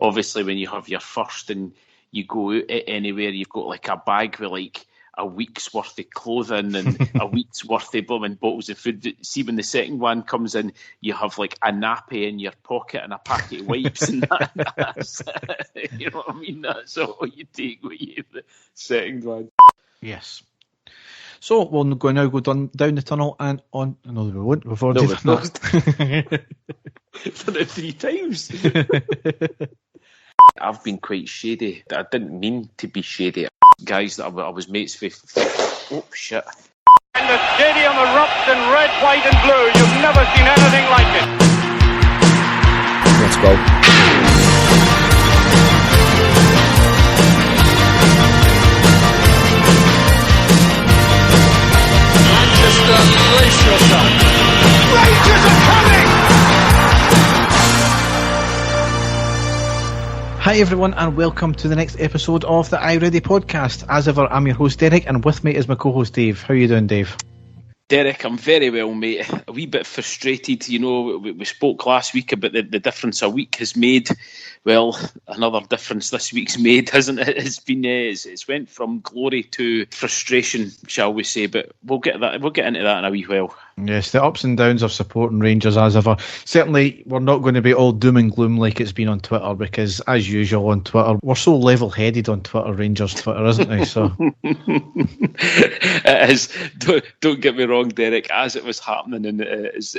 obviously when you have your first and you go out anywhere, you've got like a bag with like a week's worth of clothing and a week's worth of blooming bottles of food. See, when the second one comes in, you have like a nappy in your pocket and a packet of wipes, and that's you know what I mean? That's all you take with you, the second one. Yes. So we'll now go down the tunnel and on. No, we won't. We've already done that. Done it 3 times. I've been quite shady. I didn't mean to be shady. Guys that I was mates with. Oh, shit. And the stadium erupts in red, white and blue. You've never seen anything like it. Let's go. Manchester, brace yourself. Rangers are coming! Hi everyone and welcome to the next episode of the I Ready podcast. As ever, I'm your host Derek and with me is my co-host Dave. How are you doing, Dave? Derek, I'm very well, mate. A wee bit frustrated. You know, we spoke last week about the difference a week has made. Well, another difference this week's made, hasn't it? It's went from glory to frustration, shall we say? But we'll get into that in a wee while. Yes, the ups and downs of supporting Rangers as ever. Certainly, we're not going to be all doom and gloom like it's been on Twitter because, as usual on Twitter, we're so level-headed on Twitter, Rangers Twitter, isn't it? So it is. Don't get me wrong, Derek. As it was happening, and as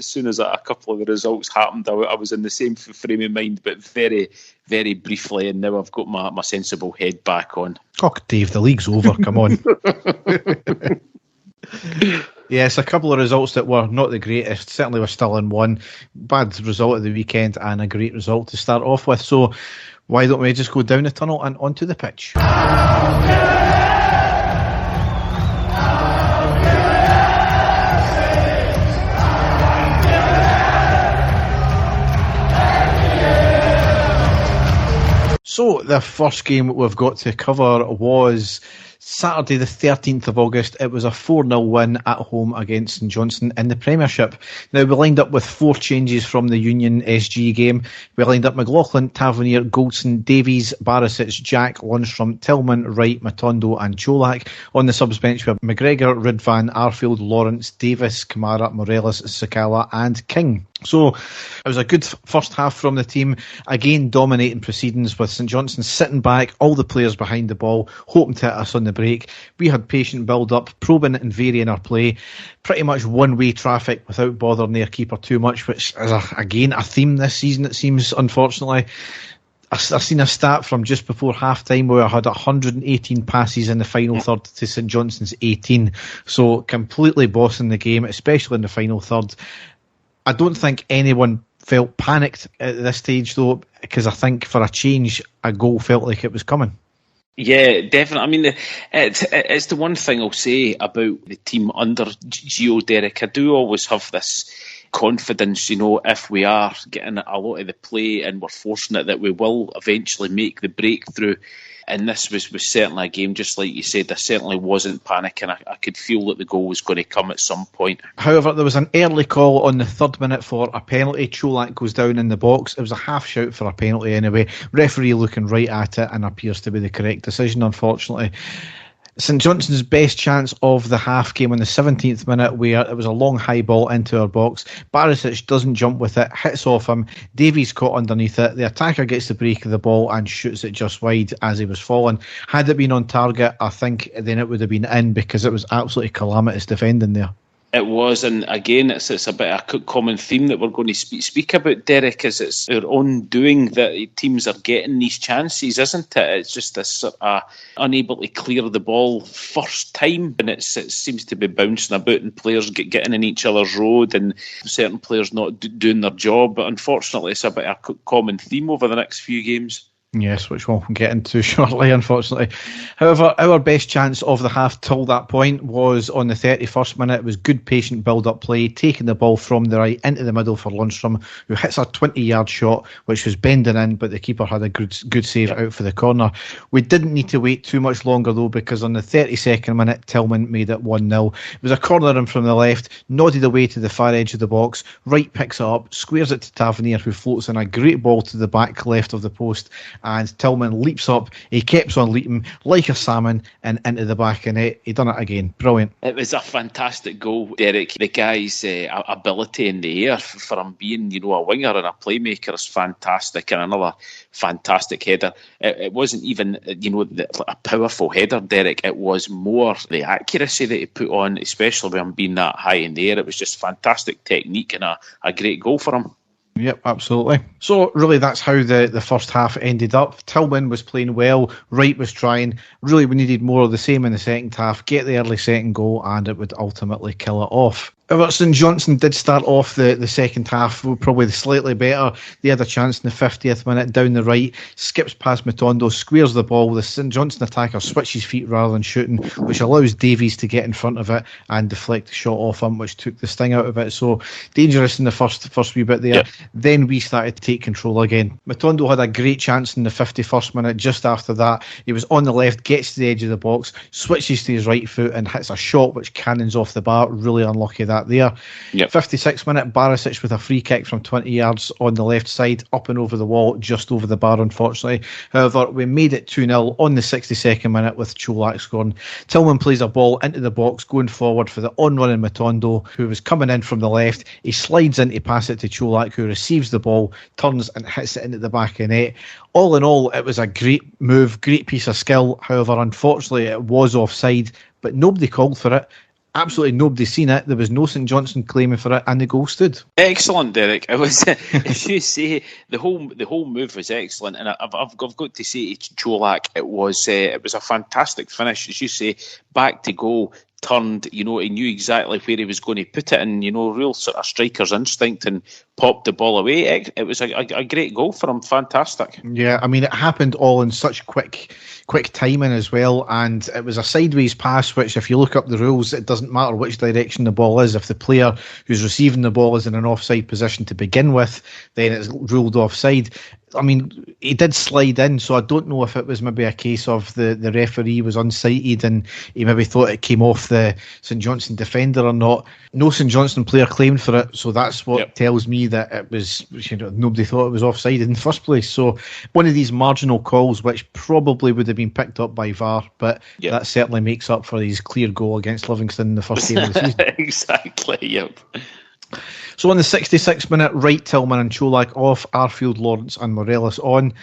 soon as a couple of the results happened, I was in the same frame of mind, but very, very briefly, and now I've got my sensible head back on. Oh, Dave, the league's over. Come on. Yes, a couple of results that were not the greatest. Certainly we're still in one. Bad result at the weekend and a great result to start off with. So why don't we just go down the tunnel and onto the pitch? So the first game we've got to cover was Saturday the 13th of August. It was a 4-0 win at home against St Johnstone in the Premiership. Now we lined up with 4 changes from the Union SG game. We lined up McLaughlin, Tavernier, Goldson, Davies, Barisic, Jack, Lundstrom, Tillman, Wright, Matondo and Cholak. On the subs bench we have McGregor, Ridvan, Arfield, Lawrence, Davis, Kamara, Morelos, Sakala and King. So it was a good first half from the team, again dominating proceedings with St Johnstone sitting back, all the players behind the ball, hoping to hit us on the break. We had patient build-up, probing and varying our play, pretty much one-way traffic without bothering their keeper too much, which is, again, a theme this season, it seems, unfortunately. I've seen a stat from just before half-time where I had 118 passes in the final third to St Johnstone's 18, so completely bossing the game, especially in the final third. I don't think anyone felt panicked at this stage, though, because I think for a change, a goal felt like it was coming. Yeah, definitely. I mean, it's the one thing I'll say about the team under Gio, Derek. I do always have this confidence, you know, if we are getting a lot of the play and we're forcing it, that we will eventually make the breakthrough. And this was certainly a game, just like you said, I certainly wasn't panicking. I could feel that the goal was going to come at some point. However, there was an early call on the 3rd minute for a penalty. Cholak goes down in the box. It was a half shout for a penalty anyway. Referee looking right at it and appears to be the correct decision, unfortunately. St Johnstone's best chance of the half came on the 17th minute where it was a long high ball into our box. Barisic doesn't jump with it, hits off him. Davies caught underneath it. The attacker gets the break of the ball and shoots it just wide as he was falling. Had it been on target, I think then it would have been in because it was absolutely calamitous defending there. It was, and again, it's a bit of a common theme that we're going to speak about, Derek, is it's our own doing that teams are getting these chances, isn't it? It's just this unable to clear the ball first time, and it seems to be bouncing about and players getting in each other's road and certain players not doing their job. But unfortunately, it's a bit of a common theme over the next few games. Yes, which we'll get into shortly, unfortunately. However, our best chance of the half till that point was on the 31st minute. It was good, patient build-up play, taking the ball from the right into the middle for Lundstrom, who hits a 20-yard shot, which was bending in, but the keeper had a good save out for the corner. We didn't need to wait too much longer, though, because on the 32nd minute, Tillman made it 1-0. It was a corner in from the left, nodded away to the far edge of the box. Wright picks it up, squares it to Tavernier, who floats in a great ball to the back left of the post, and Tillman leaps up. He keeps on leaping like a salmon and into the back of net. He done it again. Brilliant. It was a fantastic goal, Derek. The guy's ability in the air for him being, a winger and a playmaker is fantastic, and another fantastic header. It wasn't even, a powerful header, Derek. It was more the accuracy that he put on, especially with him being that high in the air. It was just fantastic technique and a great goal for him. Yep, absolutely. So really that's how the first half ended up. Tillman was playing well, Wright was trying. Really we needed more of the same in the second half, get the early second goal, and it would ultimately kill it off. However, St Johnstone did start off the second half probably slightly better. They had a chance in the 50th minute down the right, skips past Matondo, squares the ball. The St Johnstone attacker switches feet rather than shooting, which allows Davies to get in front of it and deflect the shot off him, which took the sting out of it. So dangerous in the first wee bit there. Yep. Then we started to take control again. Matondo had a great chance in the 51st minute. Just after that, he was on the left, gets to the edge of the box, switches to his right foot and hits a shot which cannons off the bar. Really unlucky that there. Yep. 56th minute, Barisic with a free kick from 20 yards on the left side, up and over the wall, just over the bar, unfortunately. However, we made it 2-0 on the 62nd minute with Cholak scoring. Tillman plays a ball into the box, going forward for the on-running Matondo, who was coming in from the left. He slides in to pass it to Cholak, who receives the ball, turns and hits it into the back of the net. All in all, it was a great move, great piece of skill. However, unfortunately, it was offside, but nobody called for it. Absolutely nobody seen it. There was no St Johnstone claiming for it, and the goal stood. Excellent, Derek. It was, as you say, the whole move was excellent, and I've got to say to Cholak, it was a fantastic finish, as you say, back to goal. Turned, he knew exactly where he was going to put it, and real sort of striker's instinct, and popped the ball away. It was a great goal for him. Fantastic. Yeah, I mean, it happened all in such quick timing as well, and it was a sideways pass, which if you look up the rules, it doesn't matter which direction the ball is. If the player who's receiving the ball is in an offside position to begin with, then it's ruled offside. I mean, he did slide in, so I don't know if it was maybe a case of the referee was unsighted and he maybe thought it came off the St Johnstone defender or not. No St Johnstone player claimed for it, so that's what tells me that it was, nobody thought it was offside in the first place. So one of these marginal calls, which probably would have been picked up by VAR, but that certainly makes up for his clear goal against Livingston in the first game of the season. Exactly, yep. So on the 66th minute, Wright, Tillman and Cholak off, Arfield, Lawrence and Morelos on.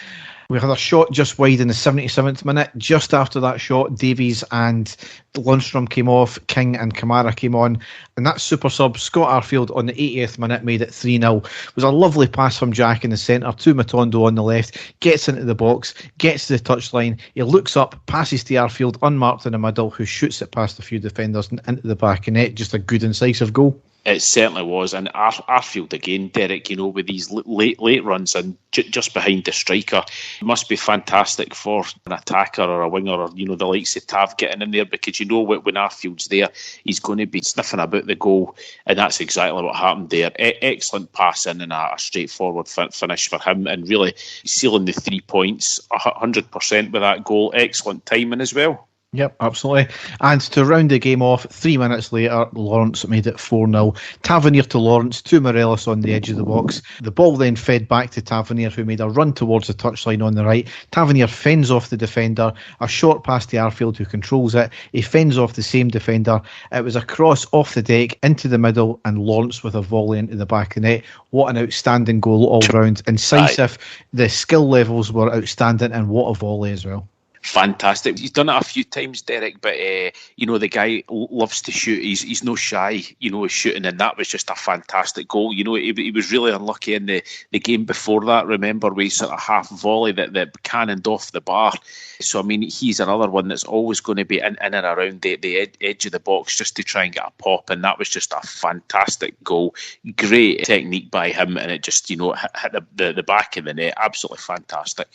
We had a shot just wide in the 77th minute. Just after that shot, Davies and Lundstrom came off, King and Kamara came on. And that super sub, Scott Arfield, on the 80th minute made it 3-0. It was a lovely pass from Jack in the centre to Matondo on the left, gets into the box, gets to the touchline. He looks up, passes to Arfield, unmarked in the middle, who shoots it past a few defenders and into the back of net. Just a good incisive goal. It certainly was, and Arfield again, Derek, with these late runs and just behind the striker, must be fantastic for an attacker or a winger or the likes of Tav getting in there, because when Arfield's there, he's going to be sniffing about the goal, and that's exactly what happened there. Excellent pass in and a straightforward finish for him, and really sealing the 3 points 100% with that goal. Excellent timing as well. Yep, absolutely. And to round the game off, 3 minutes later, Lawrence made it 4-0. Tavernier to Lawrence, to Morelos on the edge of the box. The ball then fed back to Tavernier, who made a run towards the touchline on the right. Tavernier fends off the defender. A short pass to Arfield, who controls it. He fends off the same defender. It was a cross off the deck into the middle, and Lawrence with a volley into the back of the net. What an outstanding goal all round. Incisive. The skill levels were outstanding, and what a volley as well. Fantastic. He's done it a few times, Derek, but the guy loves to shoot. He's no shy, shooting, and that was just a fantastic goal. He was really unlucky in the game before that. Remember, we sort of half volley that cannoned off the bar. So I mean, he's another one that's always going to be in and around the edge of the box just to try and get a pop, and that was just a fantastic goal. Great technique by him, and it just hit the back of the net. Absolutely fantastic.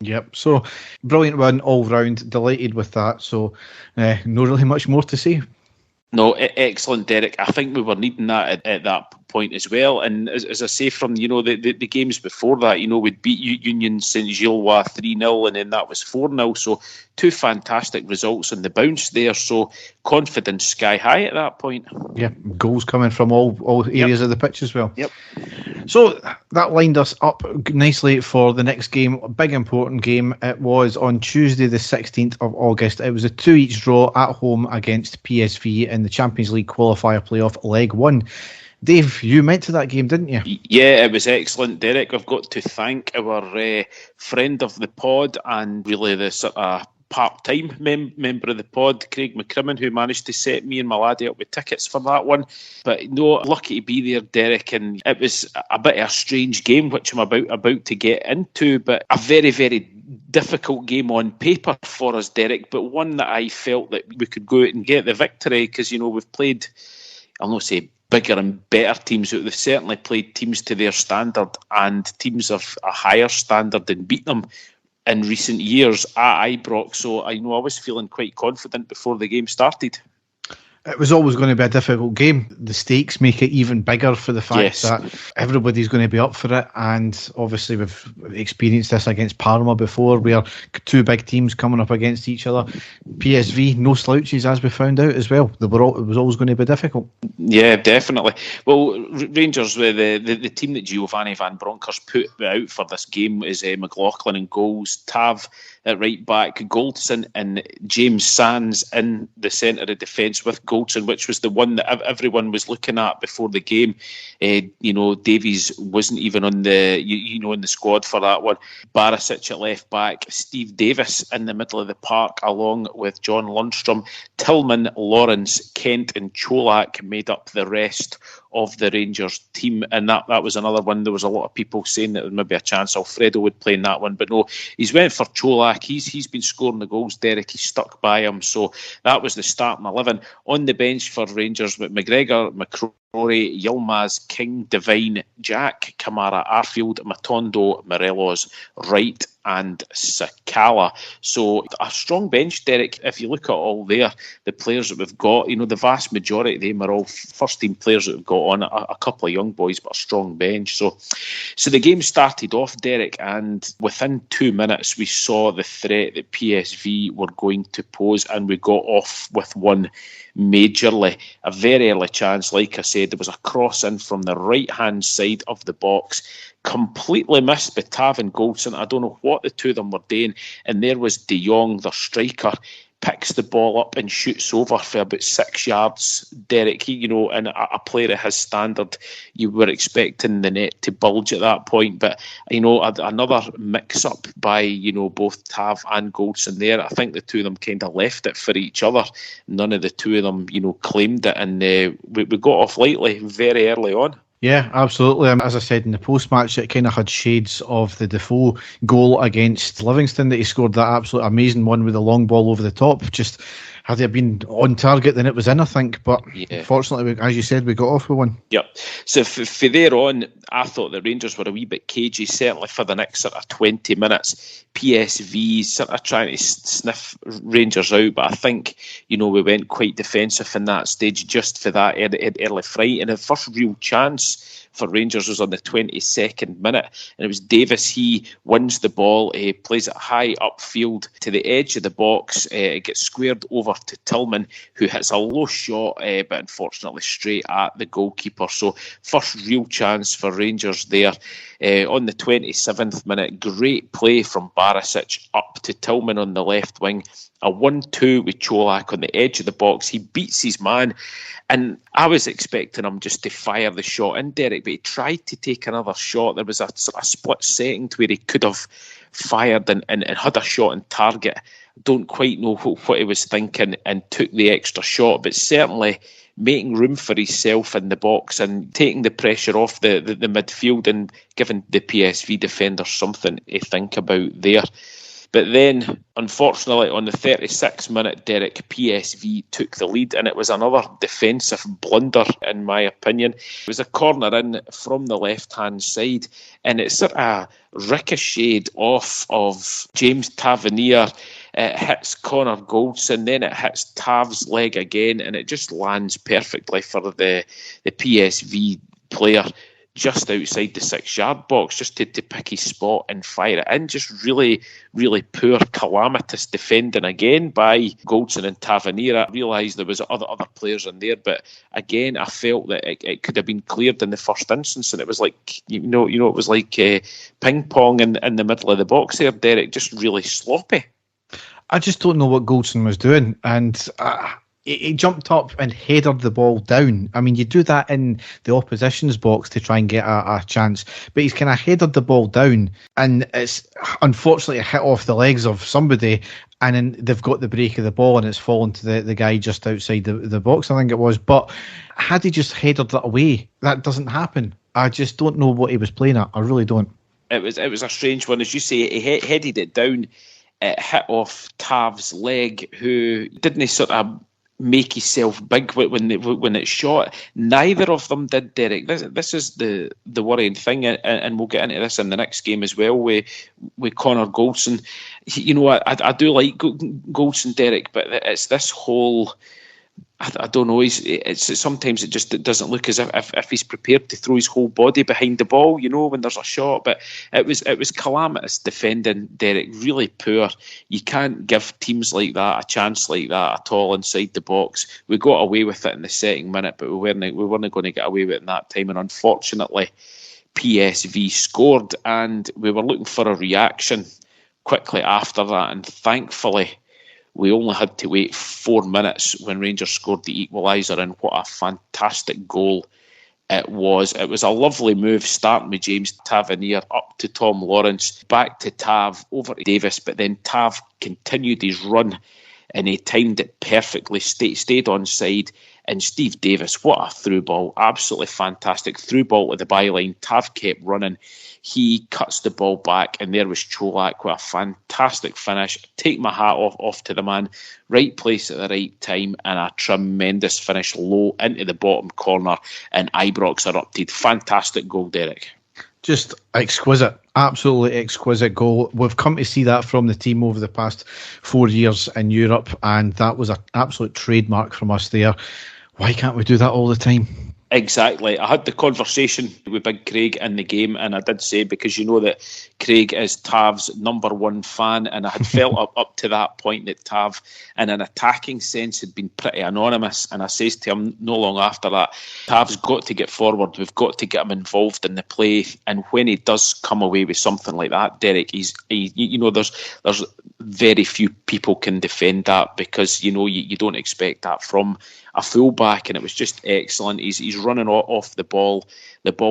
Yep, so brilliant win all round, delighted with that, so not really much more to say. No, excellent, Derek. I think we were needing that at that point as well. And as I say, from the games before that, we'd beat Union St Gilloise 3-0, and then that was 4-0. So two fantastic results on the bounce there. So confidence sky high at that point. Yeah, goals coming from all areas of the pitch as well. Yep. So that lined us up nicely for the next game, a big important game. It was on Tuesday the 16th of August. It was a 2-2 draw at home against PSV in the Champions League Qualifier Playoff Leg 1. Dave, you went to that game, didn't you? Yeah, it was excellent, Derek. I've got to thank our friend of the pod and really the sort of part-time member of the pod, Craig McCrimmon, who managed to set me and my laddie up with tickets for that one. But no, lucky to be there, Derek, and it was a bit of a strange game, which I'm about to get into, but a very, very difficult game on paper for us, Derek, but one that I felt that we could go out and get the victory, because, we've played, I'll not say bigger and better teams, but they've certainly played teams to their standard and teams of a higher standard and beat them in recent years at Ibrox. So I was feeling quite confident before the game started. It was always going to be a difficult game. The stakes make it even bigger for the fact that everybody's going to be up for it. And obviously we've experienced this against Parma before, where two big teams coming up against each other. PSV, no slouches, as we found out as well. It was always going to be difficult. Yeah, definitely. Well, Rangers, the team that Giovanni Van Bronckhorst put out for this was McLaughlin in goals, Tav at right back, Goldson and James Sands in the centre of defence with Goldson, which was the one that everyone was looking at before the game. Davies wasn't even on the in the squad for that one. Barisic at left back, Steve Davis in the middle of the park along with John Lundstrom, Tillman, Lawrence, Kent and Cholak made up the rest of the Rangers team, and that was another one. There was a lot of people saying that there would be a chance Alfredo would play in that one, but no, he's went for Cholak. He's been scoring the goals, Derek. He's stuck by him, so that was the starting 11. On the bench for Rangers with McGregor, McCrory, Yilmaz, King, Devine, Jack, Kamara, Arfield, Matondo, Morelos, Wright and Sakala. So a strong bench, Derek. If you look at all there, the players that we've got, the vast majority of them are all first team players that we've got on, a couple of young boys, but a strong bench. So the game started off, Derek, and within 2 minutes we saw the threat that PSV were going to pose, and we got off with one majorly. A very early chance, like I said, there was a cross in from the right hand side of the box, completely missed by Tav and Goldson. I don't know what the two of them were doing, and there was De Jong, their striker, picks the ball up and shoots over for about 6 yards. Derek, and a player of his standard, you were expecting the net to bulge at that point, but another mix-up by both Tav and Goldson there. I think the two of them kind of left it for each other. None of the two of them claimed it, and we got off lightly very early on. Yeah, absolutely. As I said in the post-match, it kind of had shades of the Defoe goal against Livingston that he scored, that absolute amazing one with the long ball over the top. Just had it been on target, then it was in, I think. But fortunately, as you said, we got off with one. Yep. So for there on, I thought the Rangers were a wee bit cagey, certainly for the next sort of 20 minutes. PSV sort of trying to sniff Rangers out, but I think, we went quite defensive in that stage just for that early fright. And the first real chance for Rangers was on the 22nd minute, and it was Davis. He wins the ball, plays it high upfield to the edge of the box. It gets squared over to Tillman, who hits a low shot, but unfortunately straight at the goalkeeper. So first real chance for Rangers there. On the 27th minute, great play from Barisic up to Tillman on the left wing. A 1-2 with Cholak on the edge of the box. He beats his man, and I was expecting him just to fire the shot in, Derek, but he tried to take another shot. There was a split second where he could have fired and had a shot on target. Don't quite know what he was thinking and took the extra shot, but certainly making room for himself in the box and taking the pressure off the midfield and giving the PSV defenders something to think about there. But then, unfortunately, on the 36th minute, Derek, PSV took the lead, and it was another defensive blunder, in my opinion. It was a corner in from the left-hand side, and it sort of ricocheted off of James Tavernier. It hits Connor Goldson, then it hits Tav's leg again, and it just lands perfectly for the PSV player just outside the 6-yard box, just to pick his spot and fire it in. Just really, really poor, calamitous defending again by Goldson and Tavernier. I realised there was other players in there, but again, I felt that it could have been cleared in the first instance, and it was like, it was like ping pong in the middle of the box there, Derek, just really sloppy. I just don't know what Goldson was doing, and he jumped up and headed the ball down. I mean, you do that in the opposition's box to try and get a chance, but he's kind of headed the ball down, and it's unfortunately a hit off the legs of somebody, and then they've got the break of the ball, and it's fallen to the guy just outside the box, I think it was. But had he just headed that away, that doesn't happen. I just don't know what he was playing at. I really don't. It was a strange one, as you say. He headed it down. It hit off Tav's leg, who didn't sort of make himself big when it shot. Neither of them did, Derek. This is the worrying thing, and we'll get into this in the next game as well with Connor Goldson. I do like Goldson, Derek, but it's this whole, I don't know. Sometimes it doesn't look as if he's prepared to throw his whole body behind the ball, when there's a shot. But it was calamitous defending, Derek. Really poor. You can't give teams like that a chance like that at all inside the box. We got away with it in the second minute, but we weren't going to get away with it in that time. And unfortunately, PSV scored, and we were looking for a reaction quickly after that. And thankfully, we only had to wait 4 minutes when Rangers scored the equaliser, and what a fantastic goal it was. It was a lovely move, starting with James Tavernier, up to Tom Lawrence, back to Tav, over to Davis, but then Tav continued his run, and he timed it perfectly, stayed onside, and Steve Davis, what a through ball, absolutely fantastic through ball to the byline. Tav kept running. He cuts the ball back, and there was Čolak with a fantastic finish. Take my hat off to the man. Right place at the right time, and a tremendous finish low into the bottom corner, and Ibrox erupted. Fantastic goal, Derek. Just exquisite, absolutely exquisite goal. We've come to see that from the team over the past 4 years in Europe, and that was an absolute trademark from us there. Why can't we do that all the time? Exactly. I had the conversation with Big Craig in the game, and I did say, because you know that Craig is Tav's number one fan, and I had felt up to that point that Tav, in an attacking sense, had been pretty anonymous. And I says to him no long after that, Tav's got to get forward. We've got to get him involved in the play. And when he does come away with something like that, Derek, there's very few people can defend that, because you don't expect that from a fullback, and it was just excellent. He's running off the ball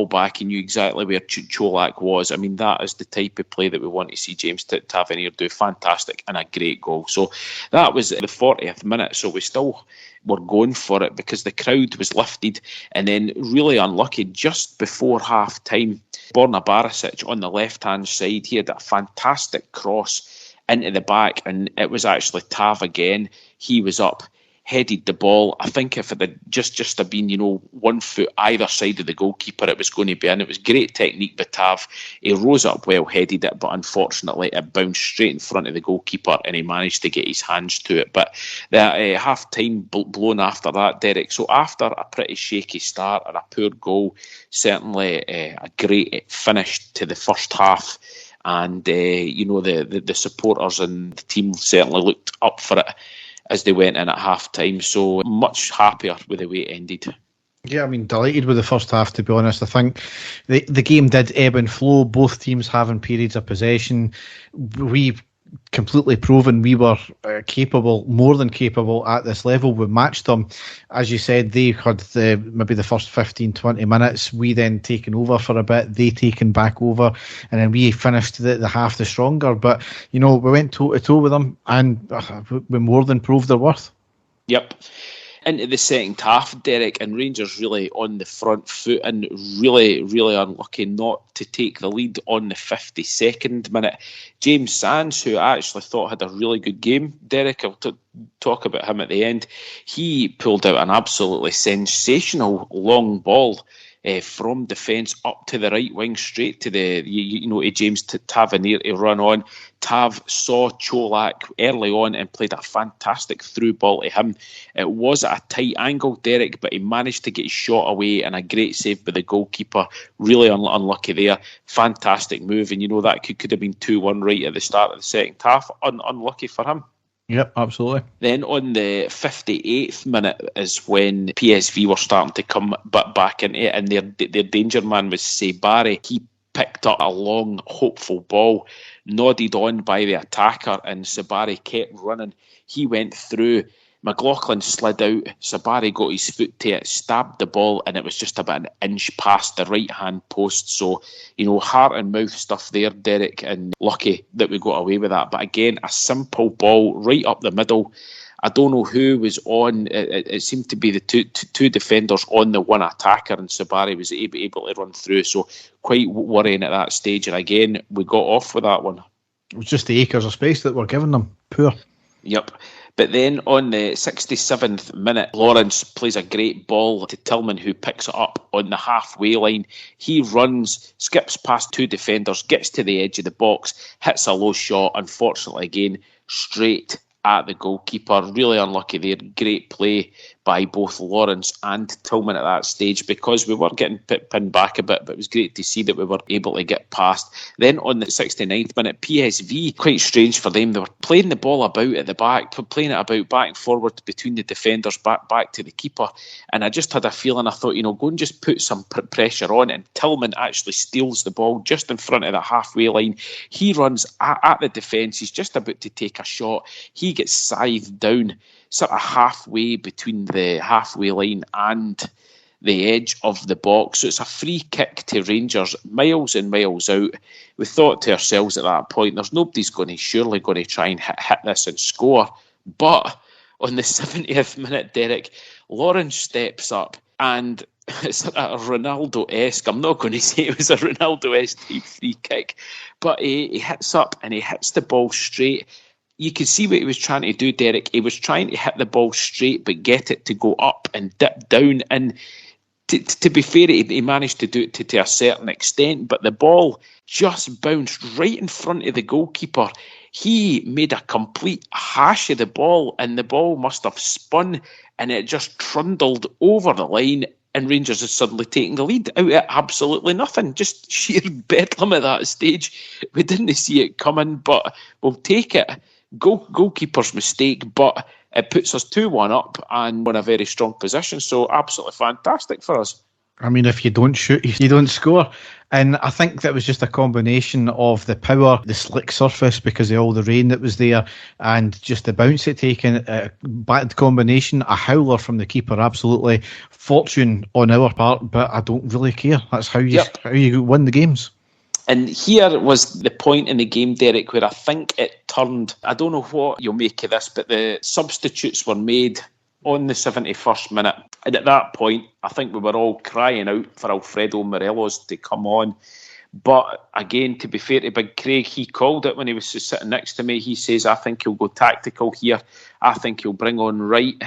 back. He knew exactly where Čolak was. I mean, that is the type of play that we want to see James Tavernier do. Fantastic, and a great goal. So that was the 40th minute. So we still were going for it, because the crowd was lifted. And then, really unlucky, just before half time, Borna Barisic on the left hand side, he had a fantastic cross into the back, and it was actually Tav again. He was up, headed the ball. I think if it had just have been, 1 foot either side of the goalkeeper, it was going to be in. It was great technique by Tav. He rose up well, headed it, but unfortunately it bounced straight in front of the goalkeeper, and he managed to get his hands to it. But the half-time blown after that, Derek. So after a pretty shaky start and a poor goal, certainly a great finish to the first half. And, the supporters and the team certainly looked up for it as they went in at half-time. So much happier with the way it ended. Yeah, I mean, delighted with the first half, to be honest. I think the game did ebb and flow, both teams having periods of possession. We've completely proven we were capable, more than capable at this level. We matched them. As you said, they had maybe the first 15, 20 minutes. We then taken over for a bit, they taken back over, and then we finished the half the stronger. But, we went toe-to-toe with them, and we more than proved their worth. Yep. into the second half, Derek, and Rangers really on the front foot and really, really unlucky not to take the lead on the 52nd minute. James Sands, who I actually thought had a really good game, Derek, I'll talk about him at the end, he pulled out an absolutely sensational long ball from defence up to the right wing, straight to to James Tavernier to run on. Tav saw Cholak early on and played a fantastic through ball to him. It was at a tight angle, Derek, but he managed to get his shot away, and a great save by the goalkeeper. Really unlucky there. Fantastic move, and that could have been 2-1 right at the start of the second half. Unlucky for him. Yep, absolutely. Then on the 58th minute is when PSV were starting to come back into it, and their danger man was Sabari. He picked up a long, hopeful ball, nodded on by the attacker, and Sabari kept running. He went through. McLaughlin slid out. Sabari got his foot to it, stabbed the ball, and it was just about an inch past the right-hand post. So, heart and mouth stuff there, Derek, and lucky that we got away with that. But again, a simple ball right up the middle. I don't know who was on. It seemed to be the two defenders on the one attacker, and Sabari was able to run through. So quite worrying at that stage. And again, we got off with that one. It was just the acres of space that we're giving them. Poor. Yep. But then on the 67th minute, Lawrence plays a great ball to Tillman, who picks it up on the halfway line. He runs, skips past two defenders, gets to the edge of the box, hits a low shot, unfortunately again, straight at the goalkeeper. Really unlucky there. Great play by both Lawrence and Tillman at that stage, because we were getting pinned back a bit, but it was great to see that we were able to get past. Then on the 69th minute, PSV, quite strange for them, they were playing the ball about at the back, playing it about back and forward between the defenders, back to the keeper, and I just had a feeling, I thought, go and just put some pressure on, and Tillman actually steals the ball just in front of the halfway line. He runs at the defence, he's just about to take a shot, he gets scythed down sort of halfway between the halfway line and the edge of the box. So it's a free kick to Rangers, miles and miles out. We thought to ourselves at that point, there's nobody's surely going to try and hit this and score. But on the 70th minute, Derek, Lawrence steps up, and it's a Ronaldo-esque, I'm not going to say it was a Ronaldo-esque free kick, but he hits up and he hits the ball straight. You can see what he was trying to do, Derek. He was trying to hit the ball straight, but get it to go up and dip down. And to be fair, he managed to do it to a certain extent, but the ball just bounced right in front of the goalkeeper. He made a complete hash of the ball, and the ball must have spun, and it just trundled over the line, and Rangers is suddenly taking the lead out of absolutely nothing. Just sheer bedlam at that stage. We didn't see it coming, but we'll take it. Goalkeeper's mistake, but it puts us 2-1 up and in a very strong position. So absolutely fantastic for us. I mean, if you don't shoot, you don't score. And I think that was just a combination of the power, the slick surface because of all the rain that was there, and just the bounce it taken. Bad combination, a howler from the keeper, absolutely. Fortune on our part, but I don't really care. That's how you win the games. And here was the point in the game, Derek, where I think it turned. I don't know what you'll make of this, but the substitutes were made on the 71st minute. And at that point, I think we were all crying out for Alfredo Morelos to come on. But again, to be fair to Big Craig, he called it when he was sitting next to me. He says, I think he'll go tactical here. I think he'll bring on Wright,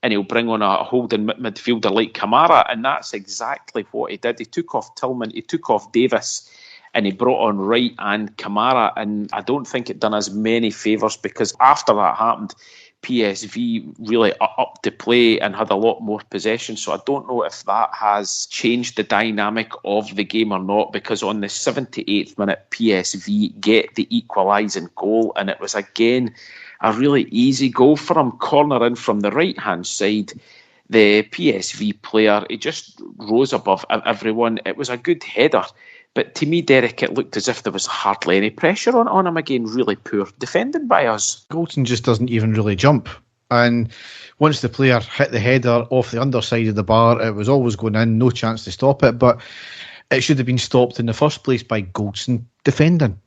and he'll bring on a holding midfielder like Kamara. And that's exactly what he did. He took off Tillman, he took off Davis, and he brought on Wright and Kamara, and I don't think it done us many favours, because after that happened, PSV really upped the play and had a lot more possession. So I don't know if that has changed the dynamic of the game or not, because on the 78th minute, PSV get the equalising goal, and it was again a really easy goal for him. Corner in from the right-hand side. The PSV player, he just rose above everyone. It was a good header. But to me, Derek, it looked as if there was hardly any pressure on him again. Really poor defending by us. Goldson just doesn't even really jump. And once the player hit the header off the underside of the bar, it was always going in, no chance to stop it. But it should have been stopped in the first place by Goldson defending.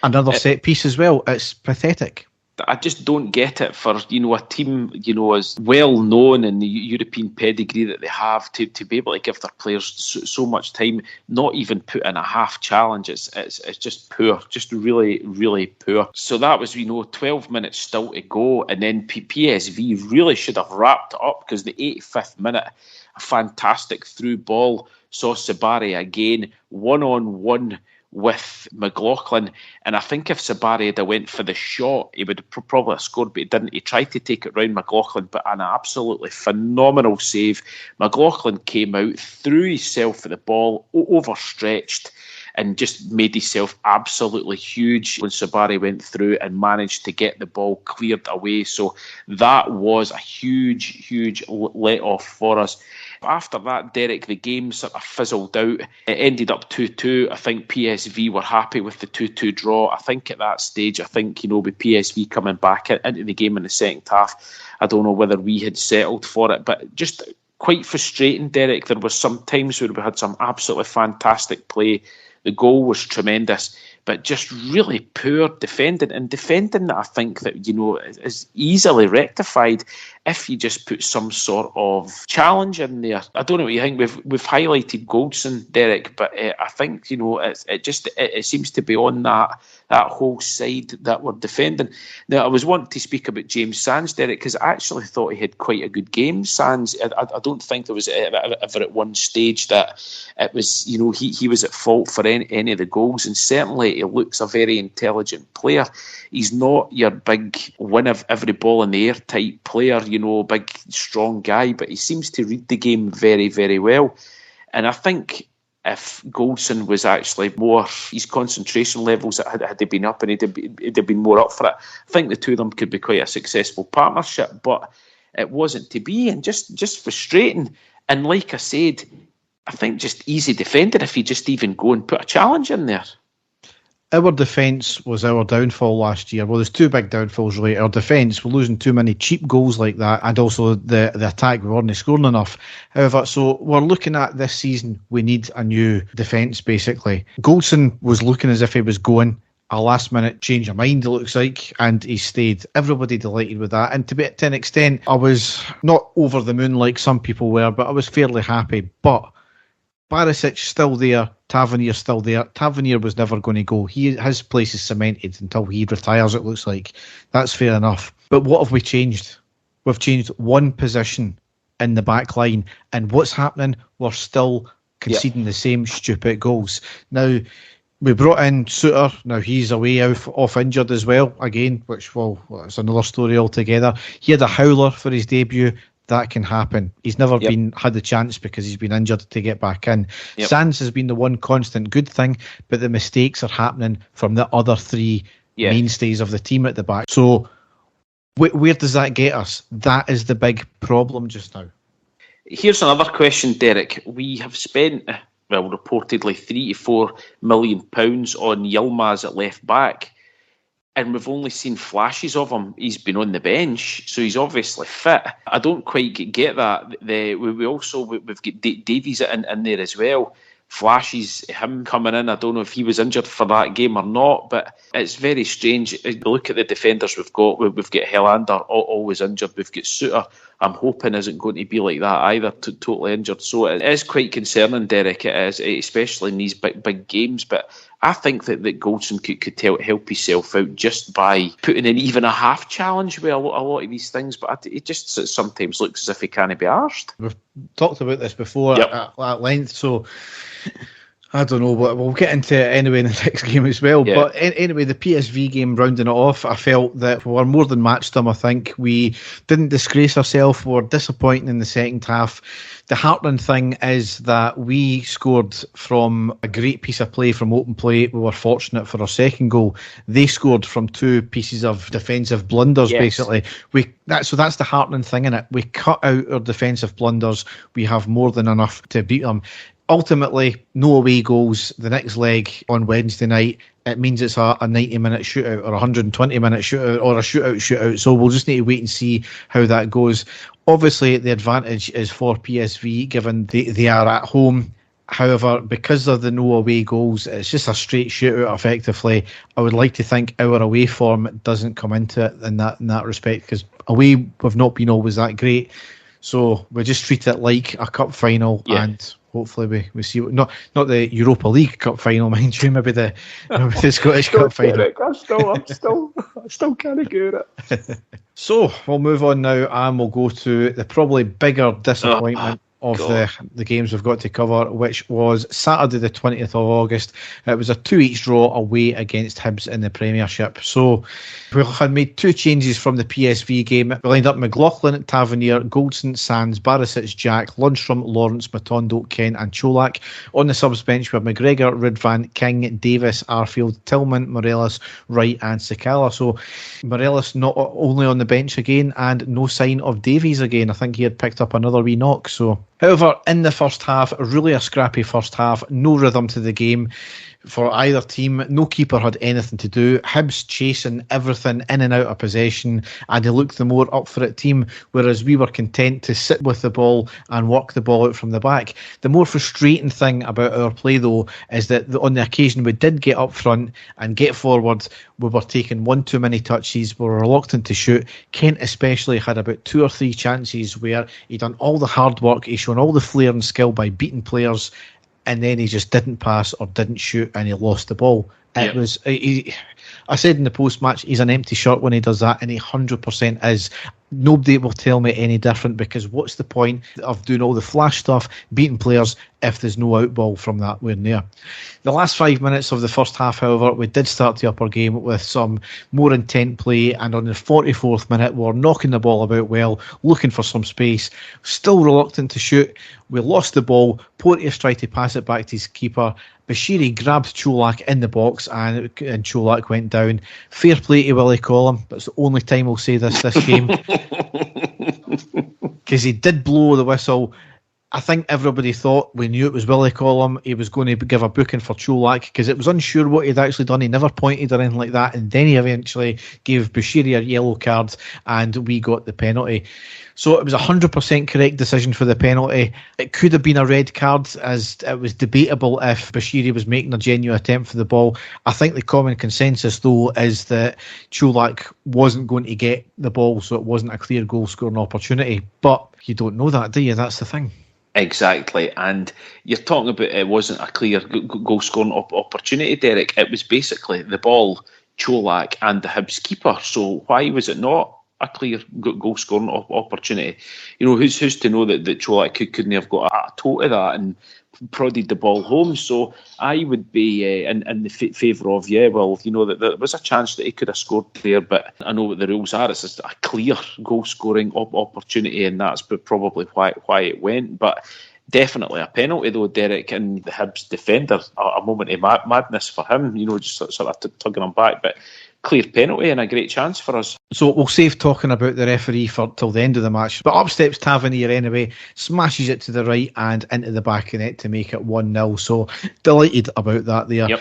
Another set piece as well. It's pathetic. I just don't get it for, a team, as well known in the European pedigree that they have to be able to give their players so much time, not even put in a half challenge. It's just poor, just really, really poor. So that was, 12 minutes still to go, and then PSV really should have wrapped it up, because the 85th minute, a fantastic through ball, saw Sabari again, one-on-one with McLaughlin, and I think if Sabari had went for the shot, he would probably have scored, but he didn't. He tried to take it round McLaughlin, but an absolutely phenomenal save. McLaughlin came out, threw himself at the ball, overstretched, and just made himself absolutely huge when Sabari went through and managed to get the ball cleared away. So that was a huge let-off for us. After that, Derek, the game sort of fizzled out. It ended up 2-2. I think PSV were happy with the 2-2 draw. I think at that stage, with PSV coming back into the game in the second half, I don't know whether we had settled for it, but just quite frustrating, Derek. There was some times where we had some absolutely fantastic play. The goal was tremendous, but just really poor defending. And defending that I think that, is easily rectified if you just put some sort of challenge in there. I don't know what you think. We've highlighted Goldson, Derek, but I think, it seems to be on that whole side that we're defending. Now, I was wanting to speak about James Sands, Derek, because I actually thought he had quite a good game. Sands, I don't think there was ever at one stage that it was, he was at fault for any of the goals, and certainly he looks a very intelligent player. He's not your big win of every ball in the air type player, big strong guy, but he seems to read the game very, very well. And I think if Goldson was actually more, his concentration levels had they been up and he'd have been more up for it, I think the two of them could be quite a successful partnership, but it wasn't to be, and just frustrating. And like I said, I think just easy defending if you just even go and put a challenge in there. Our defence was our downfall last year. Well, there's two big downfalls really. Our defence, we're losing too many cheap goals like that, and also the attack, we weren't scoring enough. However, so we're looking at this season, we need a new defence basically. Goldson was looking as if he was going. A last minute change of mind, it looks like, and he stayed. Everybody delighted with that, and to an extent, I was not over the moon like some people were, but I was fairly happy. But Barisic still there, Tavernier still there. Tavernier was never going to go. His place is cemented until he retires, it looks like. That's fair enough. But what have we changed? We've changed one position in the back line, and what's happening? We're still conceding the same stupid goals. Now, we brought in Suter. Now he's away off injured as well again, which, well, it's another story altogether. He had a howler for his debut. That can happen. He's never had the chance because he's been injured to get back in. Sands has been the one constant good thing, but the mistakes are happening from the other three mainstays of the team at the back. So where does that get us? That is the big problem just now. Here's another question, Derek. We have spent, reportedly £3 to £4 million on Yilmaz at left back, and we've only seen flashes of him. He's been on the bench, so he's obviously fit. I don't quite get that. We've got Davies in there as well. Flashes him coming in. I don't know if he was injured for that game or not, but it's very strange. Look at the defenders we've got. We've got Helander always injured. We've got Suter, I'm hoping isn't going to be like that either, totally injured. So it is quite concerning, Derek. It is, especially in these big games. But I think that Goldson could help himself out just by putting in even a half challenge with a lot of these things. But it just sometimes looks as if he can't be arsed. We've talked about this before at length, so I don't know, but we'll get into it anyway in the next game as well. Yeah. But anyway, the PSV game, rounding it off, I felt that we were more than matched them. I think we didn't disgrace ourselves. We were disappointing in the second half. The heartening thing is that we scored from a great piece of play from open play. We were fortunate for our second goal. They scored from two pieces of defensive blunders, basically. So that's the heartening thing in it. We cut out our defensive blunders. We have more than enough to beat them. Ultimately, no away goals the next leg on Wednesday night. It means it's a 90-minute shootout or a 120-minute shootout or a shootout. So we'll just need to wait and see how that goes. Obviously, the advantage is for PSV, given they are at home. However, because of the no away goals, it's just a straight shootout effectively. I would like to think our away form doesn't come into it in that respect, because away we've not been always that great. So we just treat it like a cup final, and hopefully we see not the Europa League Cup final, mind you, maybe the Scottish Cup final. I still can't get it. So we'll move on now, and we'll go to the probably bigger disappointment of the games we've got to cover, which was Saturday the 20th of August. It was a 2-2 draw away against Hibs in the Premiership. So we had made 2 changes from the PSV game. We lined up McLaughlin, Tavernier, Goldson, Sands, Barisic, Jack, Lundstrom, Lawrence, Matondo, Ken and Cholak. On the subs bench we have McGregor, Ridvan, King, Davis, Arfield, Tillman, Morelos, Wright and Sakala. So Morelos not only on the bench again, and no sign of Davies again. I think he had picked up another wee knock. However, in the first half, really a scrappy first half, no rhythm to the game for either team. No keeper had anything to do. Hibs chasing everything in and out of possession, and they looked the more up for it team, whereas we were content to sit with the ball and work the ball out from the back. The more frustrating thing about our play, though, is that on the occasion we did get up front and get forward, we were taking one too many touches, we were reluctant to shoot. Kent especially had about 2 or 3 chances where he'd done all the hard work, he's shown all the flair and skill by beating players, and then he just didn't pass or didn't shoot and he lost the ball. It was. I said in the post-match, he's an empty shirt when he does that, and he 100% is. Nobody will tell me any different, because what's the point of doing all the flash stuff, beating players, if there's no outball from that we're near. The last 5 minutes of the first half, however, we did start the upper game with some more intent play, and on the 44th minute we were knocking the ball about well, looking for some space, still reluctant to shoot. We lost the ball. Porteous tried to pass it back to his keeper. Bashiri grabbed Cholak in the box, and Cholak went down. Fair play to Willie Collum. That's the only time we'll say this game, because he did blow the whistle. I think everybody thought, we knew it was Willie Collum, he was going to give a booking for Cholak, because it was unsure what he'd actually done. He never pointed or anything like that, and then he eventually gave Bashiri a yellow card and we got the penalty. So it was a 100% correct decision for the penalty. It could have been a red card, as it was debatable if Bashiri was making a genuine attempt for the ball. I think the common consensus, though, is that Cholak wasn't going to get the ball, so it wasn't a clear goal scoring opportunity. But you don't know that, do you? That's the thing. Exactly, and you're talking about it wasn't a clear goal scoring opportunity, Derek. It was basically the ball, Cholak and the Hibs keeper. So why was it not a clear goal scoring opportunity? You know, who's to know that Cholak couldn't have got a toe to that and prodded the ball home? So I would be in the favour of, that there was a chance that he could have scored there, but I know what the rules are. It's just a clear goal scoring opportunity, and that's probably why it went. But definitely a penalty, though, Derek, and the Hibs defender, a moment of madness for him, just sort of tugging him back, but clear penalty and a great chance for us. So we'll save talking about the referee till the end of the match. But up steps Tavernier anyway, smashes it to the right and into the back of the net to make it 1-0. So delighted about that there. Yep.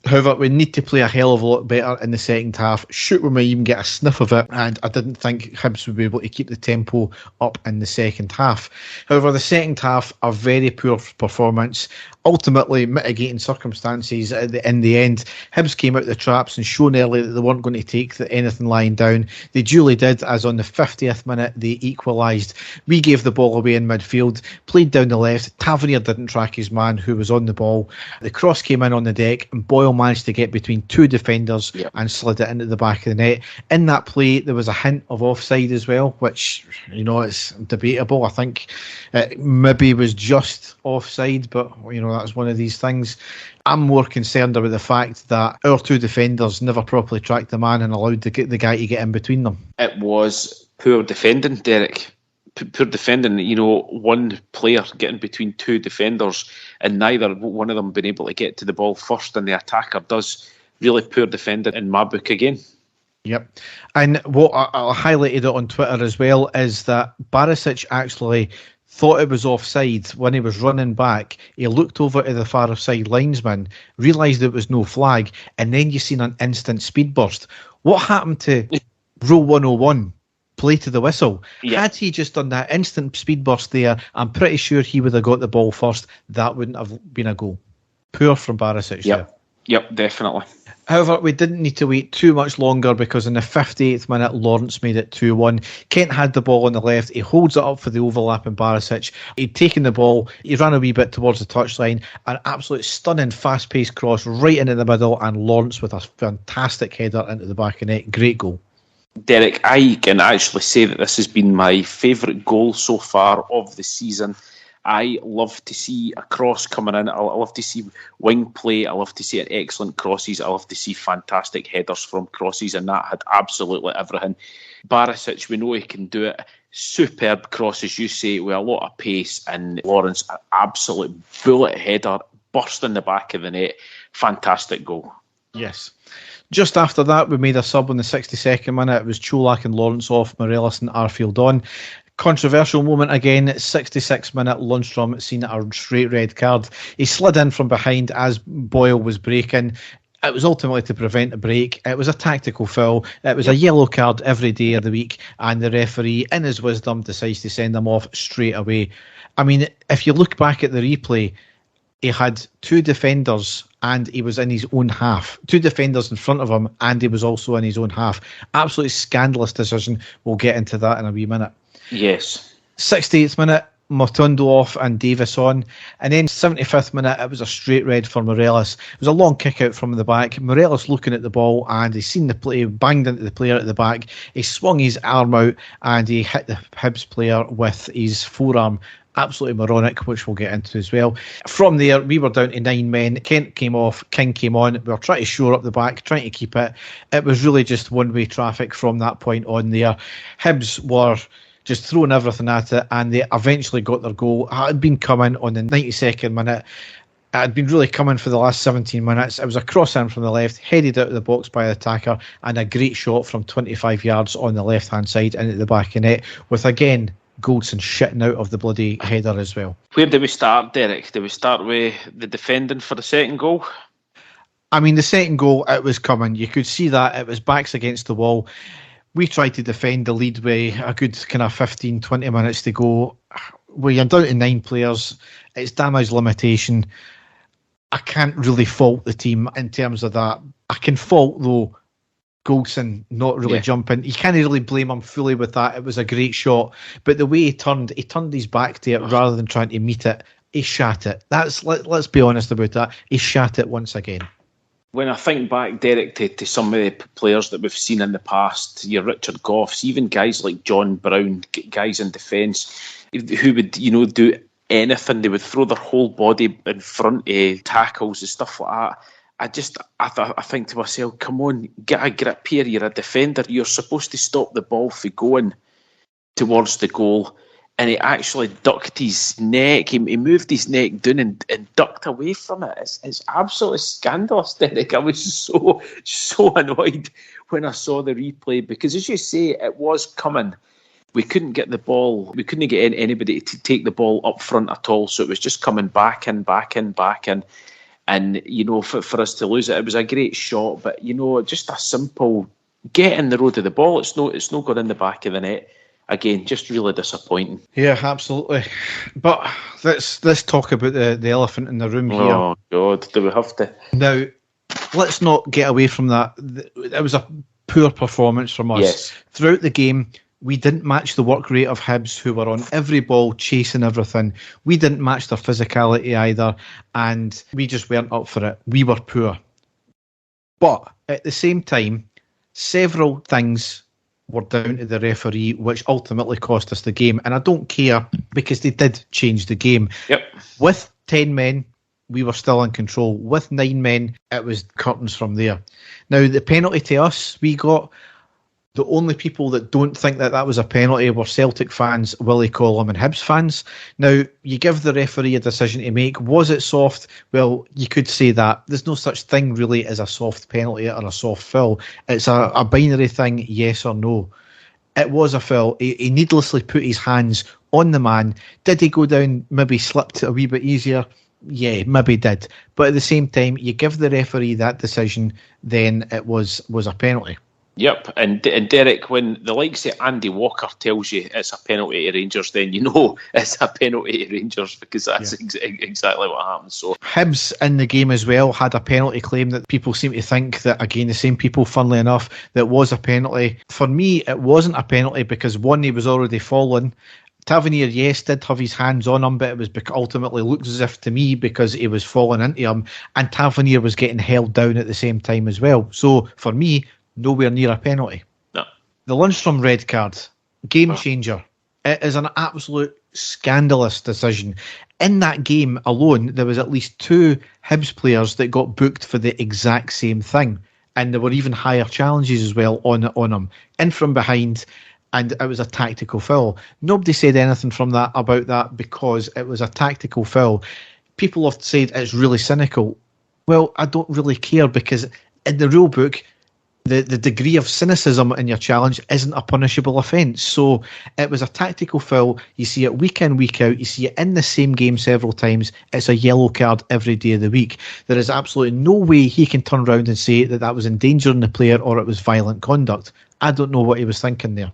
However, we need to play a hell of a lot better in the second half. Shoot, we might even get a sniff of it, and I didn't think Hibs would be able to keep the tempo up in the second half. However, the second half, a very poor performance, ultimately mitigating circumstances in the end. Hibs came out the traps and shown early that they weren't going to take anything lying down. They duly did, as on the 50th minute they equalised. We gave the ball away in midfield, played down the left. Tavernier didn't track his man who was on the ball. The cross came in on the deck, and Boyle managed to get between 2 defenders and slid it into the back of the net. In that play, there was a hint of offside as well, which, it's debatable. I think it maybe was just offside, but, that's one of these things. I'm more concerned about the fact that our 2 defenders never properly tracked the man and allowed the guy to get in between them. It was poor defending, Derek. Poor defending, one player getting between 2 defenders and neither one of them being able to get to the ball first, and the attacker does. Really poor defending in my book again. Yep. And what I highlighted it on Twitter as well is that Barisic actually thought it was offside when he was running back. He looked over to the far side linesman, realised there was no flag, and then you seen an instant speed burst. What happened to Rule 101? play to the whistle. Yeah. Had he just done that instant speed burst there, I'm pretty sure he would have got the ball first. That wouldn't have been a goal. Poor from Barisic there. Yep, definitely. However, we didn't need to wait too much longer because in the 58th minute, Lawrence made it 2-1. Kent had the ball on the left. He holds it up for the overlapping Barisic. He'd taken the ball. He ran a wee bit towards the touchline. An absolute stunning, fast-paced cross right into the middle, and Lawrence with a fantastic header into the back of net. Great goal. Derek, I can actually say that this has been my favourite goal so far of the season. I love to see a cross coming in. I love to see wing play. I love to see excellent crosses. I love to see fantastic headers from crosses, and that had absolutely everything. Barisic, we know he can do it. Superb cross, as you say, with a lot of pace, and Lawrence, an absolute bullet header, burst in the back of the net. Fantastic goal. Yes. Just after that, we made a sub in the 62nd minute. It was Cholak and Lawrence off, Morelos and Arfield on. Controversial moment again, 66th minute, Lundstrom seen a straight red card. He slid in from behind as Boyle was breaking. It was ultimately to prevent a break. It was a tactical foul. It was a yellow card every day of the week, and the referee, in his wisdom, decides to send him off straight away. I mean, if you look back at the replay, he had two defenders and he was in his own half. Two defenders in front of him and he was also in his own half. Absolutely scandalous decision. We'll get into that in a wee minute. Yes. 68th minute, Motundo off and Davis on. And then 75th minute, it was a straight red for Morelos. It was a long kick out from the back. Morelos looking at the ball and he's seen the play, banged into the player at the back. He swung his arm out and he hit the Hibs player with his forearm. Absolutely moronic, which we'll get into as well. From there, we were down to 9 men. Kent came off, King came on. We were trying to shore up the back, trying to keep it. It was really just one-way traffic from that point on there. Hibs were just throwing everything at it, and they eventually got their goal. It had been coming on the 92nd minute. It had been really coming for the last 17 minutes. It was a cross-in from the left, headed out of the box by the attacker, and a great shot from 25 yards on the left-hand side into the back of net, with, again, Goldson shitting out of the bloody header as well. Where did we start, Derek? Did we start with the defending for the second goal? I mean, the second goal, it was coming. You could see that. It was backs against the wall. We tried to defend the lead with a good kind of 15, 20 minutes to go. Well, you're down to 9 players. It's damage limitation. I can't really fault the team in terms of that. I can fault, though, Goldson not really jumping. You can't really blame him fully with that. It was a great shot. But the way he turned his back to it rather than trying to meet it. He shat it. Let's be honest about that. He shat it once again. When I think back, Derek, to some of the players that we've seen in the past, your Richard Goffs, even guys like John Brown, guys in defence, who would, do anything. They would throw their whole body in front of tackles and stuff like that. I think to myself, come on, get a grip here. You're a defender. You're supposed to stop the ball from going towards the goal. And he actually ducked his neck. He moved his neck down and ducked away from it. It's absolutely scandalous, Derek. I was so annoyed when I saw the replay because, as you say, it was coming. We couldn't get the ball. We couldn't get anybody to take the ball up front at all. So it was just coming back in. And, for us to lose it was a great shot. But, just a simple get in the road of the ball. It's no going in the back of the net. Again, just really disappointing. Yeah, absolutely. But let's talk about the elephant in the room here. Oh, God, do we have to? Now, let's not get away from that. It was a poor performance from us. Yes. Throughout the game, we didn't match the work rate of Hibs, who were on every ball, chasing everything. We didn't match their physicality either, and we just weren't up for it. We were poor. But at the same time, several things were down to the referee, which ultimately cost us the game. And I don't care, because they did change the game. Yep. With 10 men, we were still in control. With 9 men, it was curtains from there. Now, the penalty to us, we got... The only people that don't think that was a penalty were Celtic fans, Willie Collum and Hibs fans. Now, you give the referee a decision to make. Was it soft? Well, you could say that. There's no such thing really as a soft penalty or a soft foul. It's a binary thing, yes or no. It was a foul. He needlessly put his hands on the man. Did he go down, maybe slipped a wee bit easier? Yeah, maybe did. But at the same time, you give the referee that decision, then it was a penalty. Yep, and Derek, when the likes of Andy Walker tells you it's a penalty to Rangers, then you know it's a penalty to Rangers, because that's exactly what happened. So Hibs in the game as well had a penalty claim that people seem to think that, again, the same people, funnily enough, that was a penalty. For me, it wasn't a penalty because, one, he was already fallen. Tavernier, yes, did have his hands on him, but it was ultimately looks as if to me because he was falling into him, and Tavernier was getting held down at the same time as well. So for me, nowhere near a penalty. No. The Lundstrom red card, game changer. It is an absolute scandalous decision. In that game alone, there was at least 2 Hibs players that got booked for the exact same thing, and there were even higher challenges as well on him, in from behind. And it was a tactical foul. Nobody said anything about that because it was a tactical foul. People have said it's really cynical. Well, I don't really care, because in the rule book, the degree of cynicism in your challenge isn't a punishable offence. So it was a tactical foul. You see it week in, week out. You see it in the same game several times. It's a yellow card every day of the week. There is absolutely no way he can turn around and say that was endangering the player or it was violent conduct. I don't know what he was thinking there.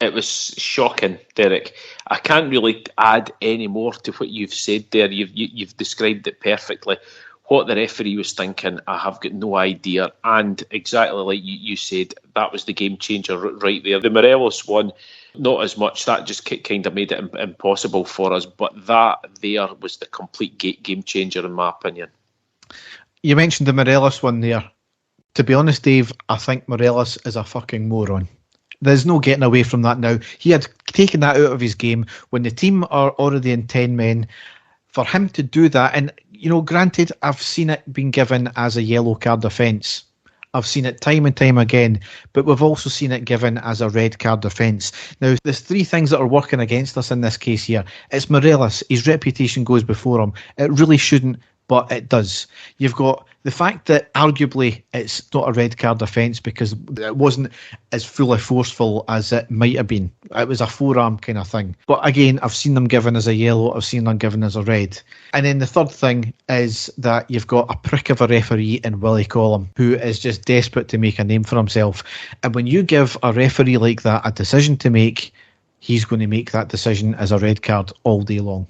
It was shocking, Derek. I can't really add any more to what you've said there. You've described it perfectly. What the referee was thinking, I have got no idea. And exactly like you said, that was the game changer right there. The Morelos one, not as much. That just kind of made it impossible for us. But that there was the complete game changer, in my opinion. You mentioned the Morelos one there. To be honest, Dave, I think Morelos is a fucking moron. There's no getting away from that now. He had taken that out of his game when the team are already in 10 men. For him to do that, and, granted, I've seen it being given as a yellow card offence. I've seen it time and time again, but we've also seen it given as a red card offence. Now, there's 3 things that are working against us in this case here. It's Morelos. His reputation goes before him. It really shouldn't, but it does. You've got the fact that arguably it's not a red card offence because it wasn't as fully forceful as it might have been. It was a forearm kind of thing. But again, I've seen them given as a yellow, I've seen them given as a red. And then the third thing is that you've got a prick of a referee in Willie Collum, who is just desperate to make a name for himself. And when you give a referee like that a decision to make, he's going to make that decision as a red card all day long.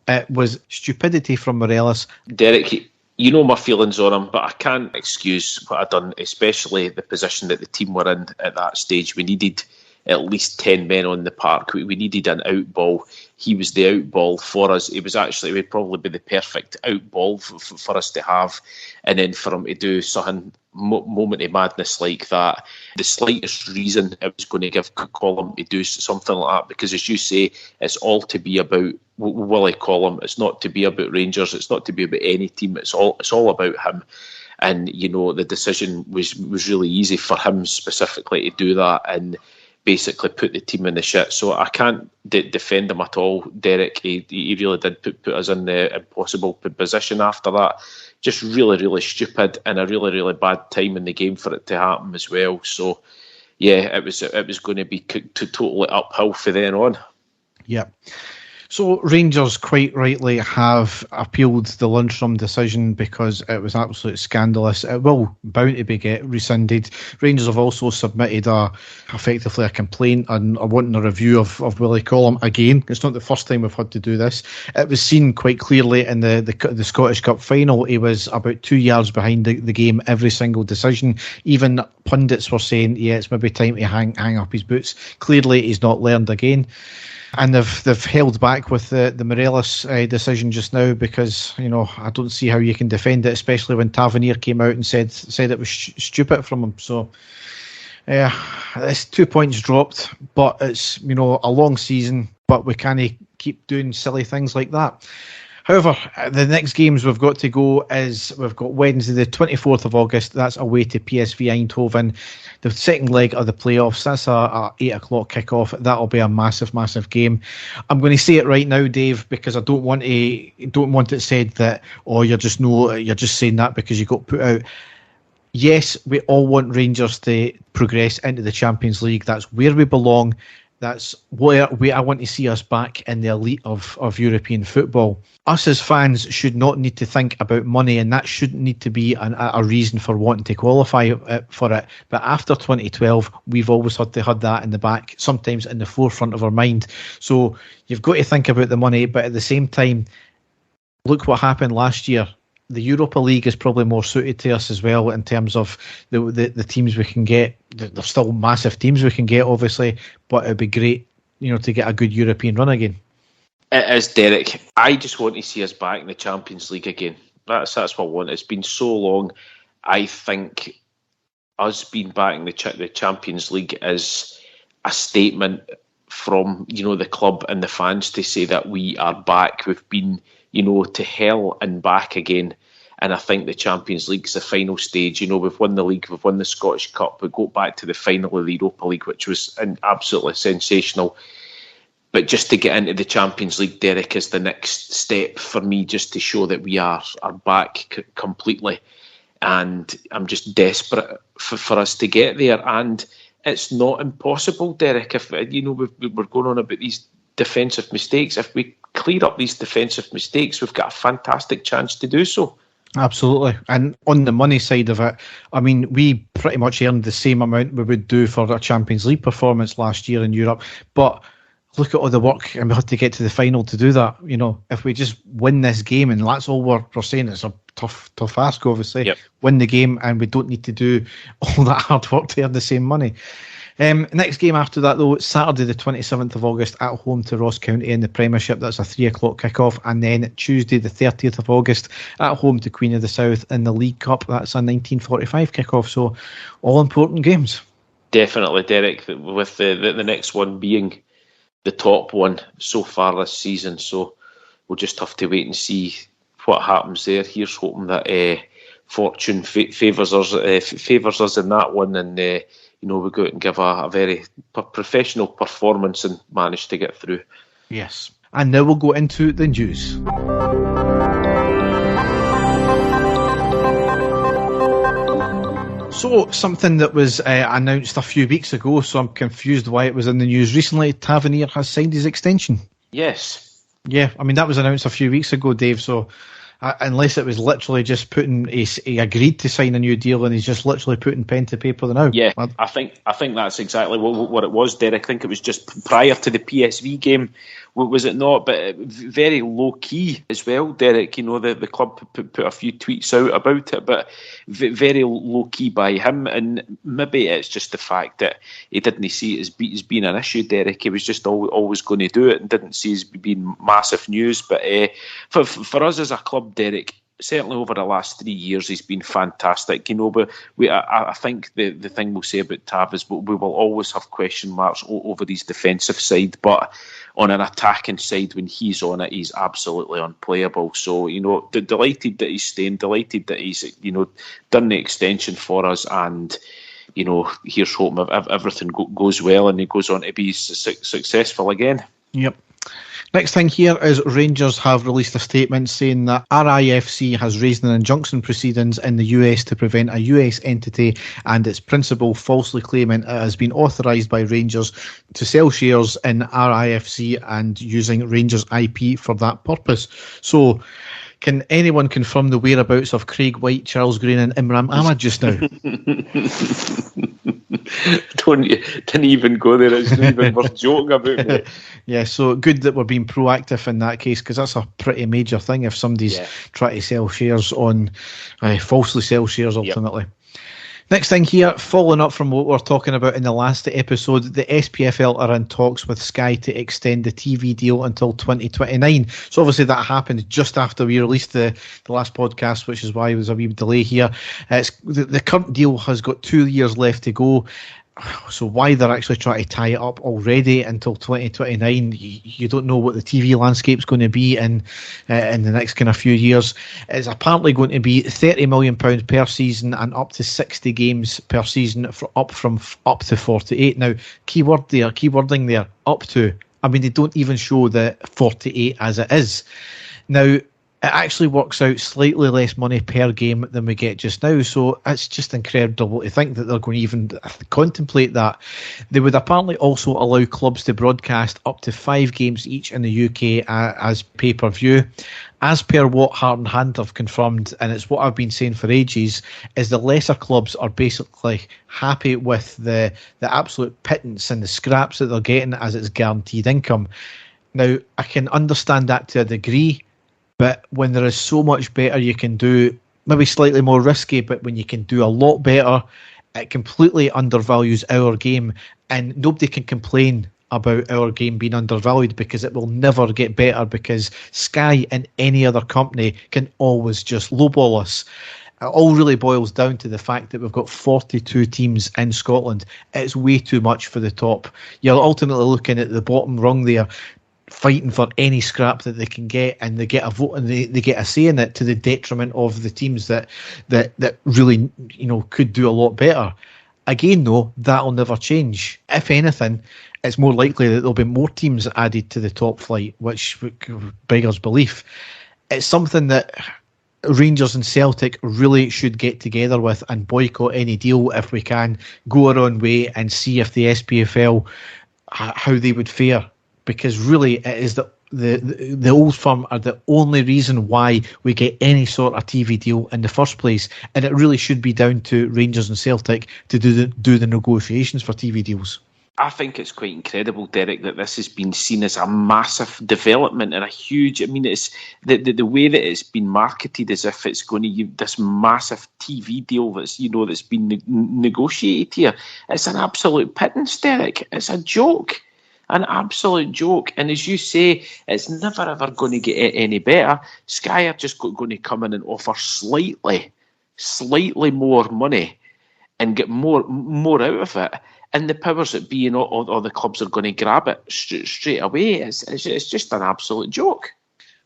It was stupidity from Morelos. Derek, you know my feelings on him, but I can't excuse what I've done, especially the position that the team were in at that stage. We needed at least 10 men on the park. We needed an out ball. He was the out ball for us. It would probably be the perfect out ball for us to have. And then for him to do something moment of madness like that, the slightest reason it was going to give Collum to do something like that, because as you say, it's all to be about Willie Collum. It's not to be about Rangers. It's not to be about any team. It's all about him. And the decision was really easy for him specifically to do that and basically put the team in the shit. So I can't defend him at all, Derek. He really did put us in the impossible position after that. Just really, really stupid, and a really, really bad time in the game for it to happen as well. So, yeah, it was going to be totally uphill from then on. Yeah. So Rangers quite rightly have appealed the Lundstrom decision because it was absolutely scandalous. It will bound to be rescinded. Rangers have also submitted effectively a complaint and wanting a review of Willie Collum again. It's not the first time we've had to do this. It was seen quite clearly in the Scottish Cup final. He was about 2 yards behind the game every single decision. Even pundits were saying, yeah, it's maybe time to hang up his boots. Clearly he's not learned again. And they've held back with the Morelos decision just now because, I don't see how you can defend it, especially when Tavernier came out and said it was stupid from him. So, it's 2 points dropped, but it's, a long season, but we can't keep doing silly things like that. However, the next games we've got to go is we've got Wednesday the 24th of August. That's away to PSV Eindhoven. The second leg of the playoffs. That's a 8 o'clock kickoff. That'll be a massive, massive game. I'm going to say it right now, Dave, because I don't want it said that you're just saying that because you got put out. Yes, we all want Rangers to progress into the Champions League. That's where we belong. That's where I want to see us back in the elite of European football. Us as fans should not need to think about money, and that shouldn't need to be a reason for wanting to qualify for it. But after 2012, we've always had to have that in the back, sometimes in the forefront of our mind. So you've got to think about the money, but at the same time, look what happened last year. The Europa League is probably more suited to us as well in terms of the teams we can get. There's still massive teams we can get, obviously, but it'd be great, to get a good European run again. It is, Derek. I just want to see us back in the Champions League again. That's what I want. It's been so long. I think us being back in the Champions League is a statement from the club and the fans to say that we are back. We've been to hell and back again. And I think the Champions League is the final stage. We've won the league, we've won the Scottish Cup, we go back to the final of the Europa League, which was absolutely sensational. But just to get into the Champions League, Derek, is the next step for me, just to show that we are back completely. And I'm just desperate for us to get there. And it's not impossible, Derek. If we're going on about these defensive mistakes, if we clear up these defensive mistakes, we've got a fantastic chance to do so. Absolutely. And on the money side of it, I mean, we pretty much earned the same amount we would do for a Champions League performance last year in Europe. But look at all the work, and we had to get to the final to do that. If we just win this game, and that's all we're saying, it's a tough ask, obviously. Yep. Win the game, and we don't need to do all that hard work to earn the same money. Next game after that, though, Saturday the 27th of August at home to Ross County in the Premiership. That's a 3:00 kick-off. And then Tuesday the 30th of August at home to Queen of the South in the League Cup. That's a 19:45 kick-off. So all important games. Definitely, Derek, with the next one being the top one so far this season. So we'll just have to wait and see what happens there. Here's hoping that fortune favours us in that one, and we go out and give a very professional performance and manage to get through. Yes. And now we'll go into the news. So, something that was announced a few weeks ago, so I'm confused why it was in the news recently. Tavernier has signed his extension. Yes. Yeah, I mean, that was announced a few weeks ago, Dave, so unless it was literally just he agreed to sign a new deal and he's just literally putting pen to paper now. Yeah, I think that's exactly what it was, Derek. I think it was just prior to the PSV game, was it not? But very low key as well, Derek. The club put a few tweets out about it, but very low key by him. And maybe it's just the fact that he didn't see it as being an issue, Derek. He was just always going to do it and didn't see it as being massive news. But for us as a club, Derek, certainly over the last 3 years, he's been fantastic. But I think the thing we'll say about Tav is we will always have question marks over his defensive side, but on an attacking side, when he's on it, he's absolutely unplayable. So, delighted that he's staying, delighted that he's, done the extension for us, and, here's hoping if everything goes well and he goes on to be successful again. Yep. Next thing here is Rangers have released a statement saying that RIFC has raised an injunction proceedings in the US to prevent a US entity and its principal falsely claiming it has been authorised by Rangers to sell shares in RIFC and using Rangers IP for that purpose. So, can anyone confirm the whereabouts of Craig White, Charles Green and Imran Ahmad just now? Didn't even go there. It's not even worth joking about it. Yeah, so good that we're being proactive in that case, because that's a pretty major thing if somebody's trying to sell shares on, falsely sell shares ultimately. Yep. Next thing here, following up from what we were talking about in the last episode, the SPFL are in talks with Sky to extend the TV deal until 2029. So obviously that happened just after we released the last podcast, which is why there was a wee delay here. The current deal has got 2 years left to go. So why they're actually trying to tie it up already until 2029, you don't know what the TV landscape's going to be in the next kind of few years. It's apparently going to be £30 million per season and up to 60 games per season, up to 48. Now, keywording there, up to. I mean, they don't even show the 48 as it is. Now, actually works out slightly less money per game than we get just now. So it's just incredible to think that they're going to even contemplate that. They would apparently also allow clubs to broadcast up to 5 games each in the UK as pay-per-view. As per what Heart and Hand have confirmed, and it's what I've been saying for ages, is the lesser clubs are basically happy with the absolute pittance and the scraps that they're getting as it's guaranteed income. Now, I can understand that to a degree, but when there is so much better you can do, maybe slightly more risky, but when you can do a lot better, it completely undervalues our game, and nobody can complain about our game being undervalued because it will never get better, because Sky and any other company can always just lowball us. It all really boils down to the fact that we've got 42 teams in Scotland. It's way too much for the top. You're ultimately looking at the bottom rung there, fighting for any scrap that they can get, and they get a vote and they get a say in it, to the detriment of the teams that really, could do a lot better. Again, though, that'll never change. If anything, it's more likely that there'll be more teams added to the top flight, which beggars belief. It's something that Rangers and Celtic really should get together with and boycott any deal if we can, go our own way and see if the SPFL, how they would fare. Because really, it is the old firm are the only reason why we get any sort of TV deal in the first place, and it really should be down to Rangers and Celtic to do the negotiations for TV deals. I think it's quite incredible, Derek, that this has been seen as a massive development and a huge. I mean, it's the way that it's been marketed as if it's going to give this massive TV deal that's been negotiated here. It's an absolute pittance, Derek. It's a joke. An absolute joke. And as you say, it's never ever going to get any better. Sky are just going to come in and offer slightly more money and get more out of it. And the powers that be and all the clubs are going to grab it straight away. It's just an absolute joke.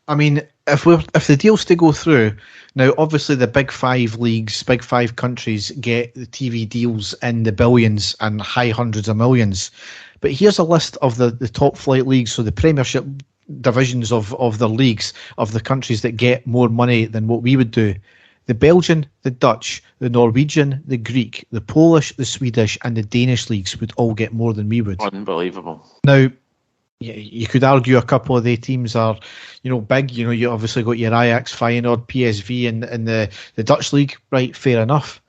I mean, if the deal's to go through, now obviously the big 5 leagues, big 5 countries get the TV deals in the billions and high hundreds of millions. But here's a list of the top flight leagues, so the Premiership divisions of the leagues, of the countries that get more money than what we would do. The Belgian, the Dutch, the Norwegian, the Greek, the Polish, the Swedish and the Danish leagues would all get more than we would. Unbelievable. Now, you could argue a couple of the teams are, big. You obviously got your Ajax, Feyenoord, PSV in the Dutch league, right? Fair enough.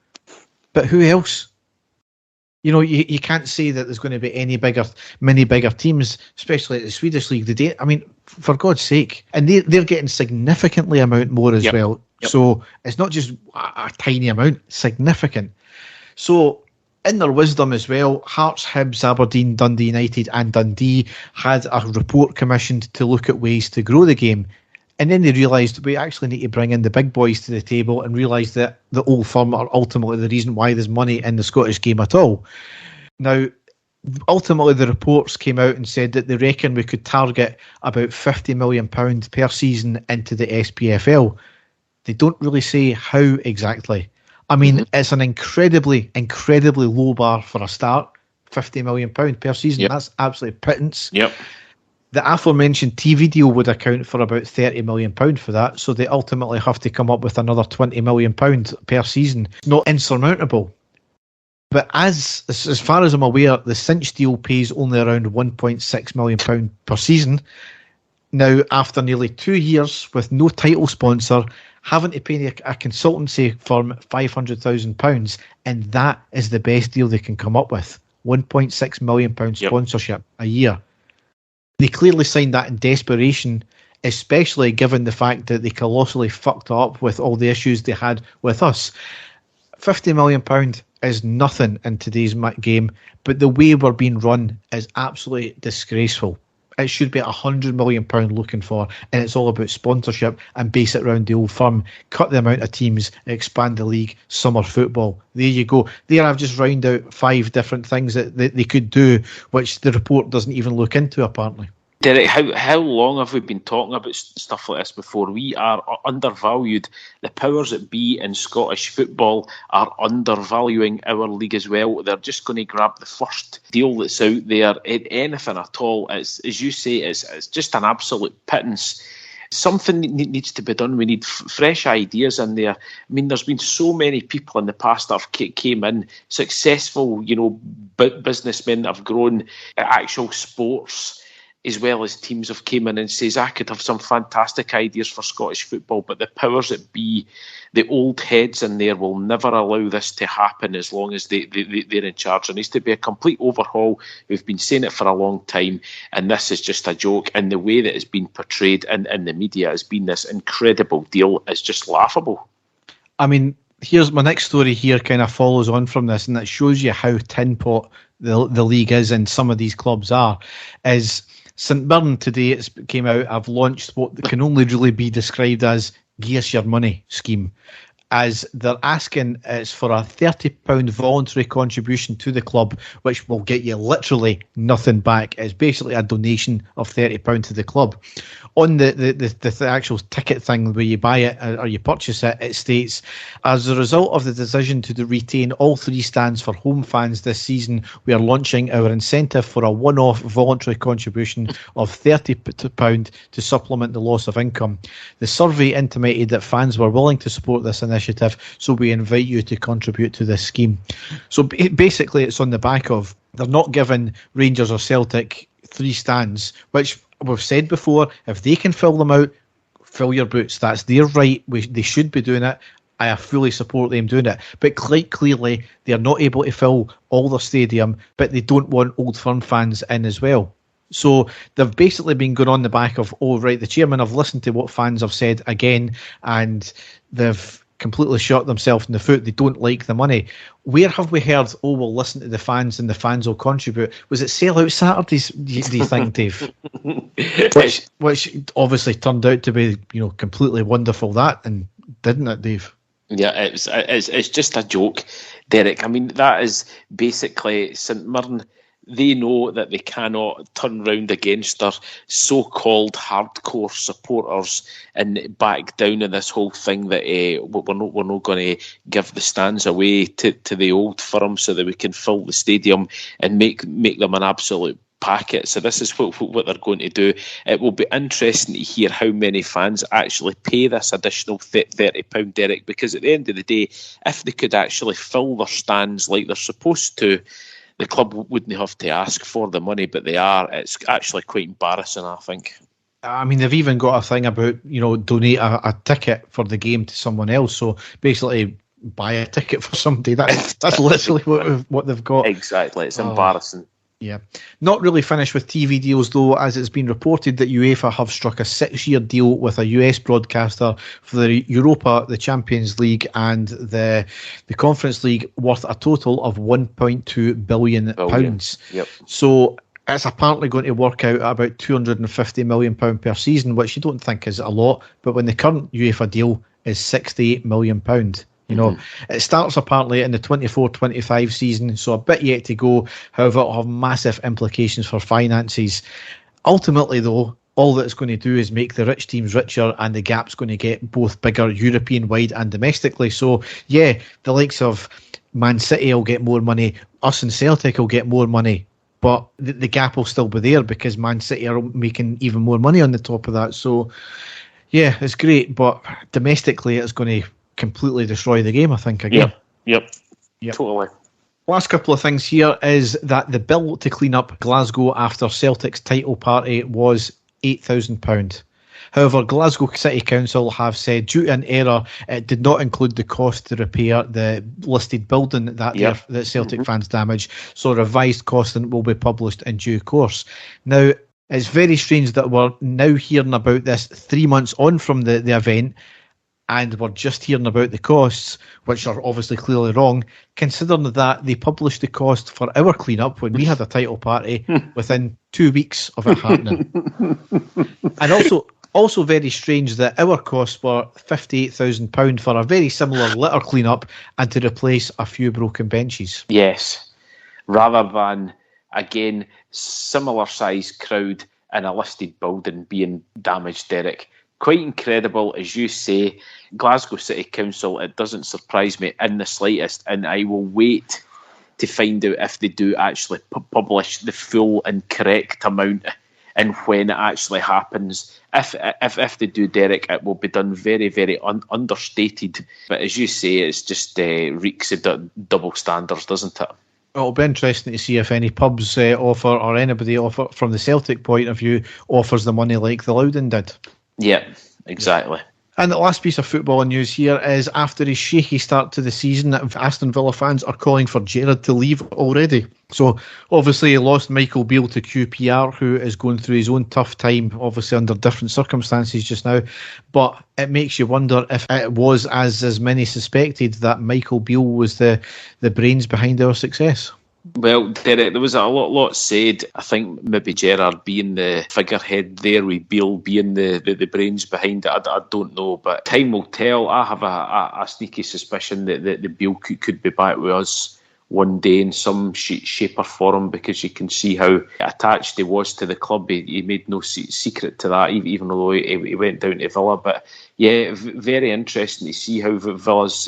But who else? You can't say that there's going to be many bigger teams, especially at the Swedish league. I mean, for God's sake. And they're getting significantly amount more as well. Yep. So it's not just a tiny amount, significant. So in their wisdom as well, Hearts, Hibs, Aberdeen, Dundee United and Dundee had a report commissioned to look at ways to grow the game. And then they realised we actually need to bring in the big boys to the table, and realised that the old firm are ultimately the reason why there's money in the Scottish game at all. Now, ultimately the reports came out and said that they reckon we could target about £50 million per season into the SPFL. They don't really say how exactly. I mean, It's an incredibly low bar for a start. £50 million per season. Yep. That's absolutely pittance. Yep. The aforementioned TV deal would account for about £30 million for that, so they ultimately have to come up with another £20 million per season. It's not insurmountable. But as far as I'm aware, the Cinch deal pays only around £1.6 million per season. Now, after nearly 2 years with no title sponsor, having to pay a consultancy firm £500,000, and that is the best deal they can come up with. £1.6 million sponsorship a year. They clearly signed that in desperation, especially given the fact that they colossally fucked up with all the issues they had with us. £50 million is nothing in today's game, but the way we're being run is absolutely disgraceful. It should be £100 million looking for, and it's all about sponsorship and base it around the old firm. Cut the amount of teams, expand the league, summer football. There you go. There I've just rounded out 5 different things that they could do, which the report doesn't even look into, apparently. Derek, how long have we been talking about stuff like this before? We are undervalued. The powers that be in Scottish football are undervaluing our league as well. They're just going to grab the first deal that's out there. Anything at all. It's, as you say, it's just an absolute pittance. something needs to be done. We need fresh ideas in there. I mean, there's been so many people in the past that have came in, successful, businessmen that have grown actual sports, as well as teams have came in and says, I could have some fantastic ideas for Scottish football, but the powers that be, the old heads in there, will never allow this to happen as long as they're in charge. There needs to be a complete overhaul. We've been saying it for a long time, and this is just a joke. And the way that it's been portrayed in the media has been this incredible deal is just laughable. I mean, here's my next story here, kind of follows on from this, and it shows you how tin pot the league is and some of these clubs are, is St Mirren today, it came out, have launched what can only really be described as Give Us Your Money scheme, as they're asking it's for a £30 voluntary contribution to the club, which will get you literally nothing back. It's basically a donation of £30 to the club. On the actual ticket thing where you buy it or you purchase it, it states, as a result of the decision to retain all 3 stands for home fans this season, we are launching our incentive for a one-off voluntary contribution of £30 to supplement the loss of income. The survey intimated that fans were willing to support this initiative, so we invite you to contribute to this scheme. So basically it's on the back of, they're not giving Rangers or Celtic 3 stands, which we've said before, if they can fill them out, fill your boots. That's their right. They should be doing it. I fully support them doing it. But quite clearly, they're not able to fill all their stadium, but they don't want Old Firm fans in as well. So they've basically been going on the back of, oh, right, the chairman have listened to what fans have said again, and they've completely shot themselves in the foot. They don't like the money. Where have we heard, oh, we'll listen to the fans and the fans will contribute? Was it Sellout Saturdays, do you think, Dave? which obviously turned out to be, completely wonderful, that, and didn't it, Dave? Yeah, it's just a joke, Derek. I mean, that is basically St Mirren. They know that they cannot turn round against their so-called hardcore supporters and back down on this whole thing that we're not going to give the stands away to the Old Firm so that we can fill the stadium and make them an absolute packet. So this is what they're going to do. It will be interesting to hear how many fans actually pay this additional £30, Derek, because at the end of the day, if they could actually fill their stands like they're supposed to, the club wouldn't have to ask for the money, but they are. It's actually quite embarrassing, I think. I mean, they've even got a thing about, donate a ticket for the game to someone else. So basically, buy a ticket for somebody. That's literally what they've got. Exactly. It's embarrassing. Yeah. Not really finished with TV deals, though, as it's been reported that UEFA have struck a 6-year deal with a US broadcaster for the Europa, the Champions League and the Conference League, worth a total of £1.2 billion. Yep. So it's apparently going to work out at about £250 million per season, which you don't think is a lot, but when the current UEFA deal is £68 million. It starts apparently in the 24-25 season, so a bit yet to go. However, it'll have massive implications for finances. Ultimately, though, all that it's going to do is make the rich teams richer, and the gap's going to get both bigger European-wide and domestically. So, yeah, the likes of Man City will get more money, us and Celtic will get more money, but the gap will still be there because Man City are making even more money on the top of that. So, yeah, it's great, but domestically it's going to completely destroy the game, I think, again. Yep. Totally. Last couple of things here is that the bill to clean up Glasgow after Celtic's title party was £8,000. However, Glasgow City Council have said due to an error, it did not include the cost to repair the listed building that Celtic fans damaged, so a revised costing will be published in due course. Now, it's very strange that we're now hearing about this 3 months on from the event, and we're just hearing about the costs, which are obviously clearly wrong, considering that they published the cost for our clean-up when we had a title party within 2 weeks of it happening. And also very strange that our costs were £58,000 for a very similar litter clean-up and to replace a few broken benches. Yes, rather than, again, similar size crowd in a listed building being damaged, Derek. Quite incredible, as you say. Glasgow City Council, it doesn't surprise me in the slightest, and I will wait to find out if they do actually publish the full and correct amount and when it actually happens, if they do, Derek, it will be done very, very understated. But as you say, it's just reeks of double standards, doesn't it? It'll be interesting to see if any pubs offer, or anybody offer from the Celtic point of view, offers the money like the Loudon did. Yeah, exactly. And the last piece of football news here is, after his shaky start to the season, Aston Villa fans are calling for Gerrard to leave already. So obviously he lost Michael Beale to QPR, who is going through his own tough time, obviously under different circumstances just now. But it makes you wonder if it was, as many suspected, that Michael Beale was the brains behind our success. Well, Derek, there was a lot said. I think maybe Gerrard being the figurehead there, with Beale being the brains behind it. I don't know, but time will tell. I have a sneaky suspicion that the Beale could be back with us one day in some shape or form, because you can see how attached he was to the club. He made no secret to that, even though he went down to Villa. But yeah, very interesting to see how Villa's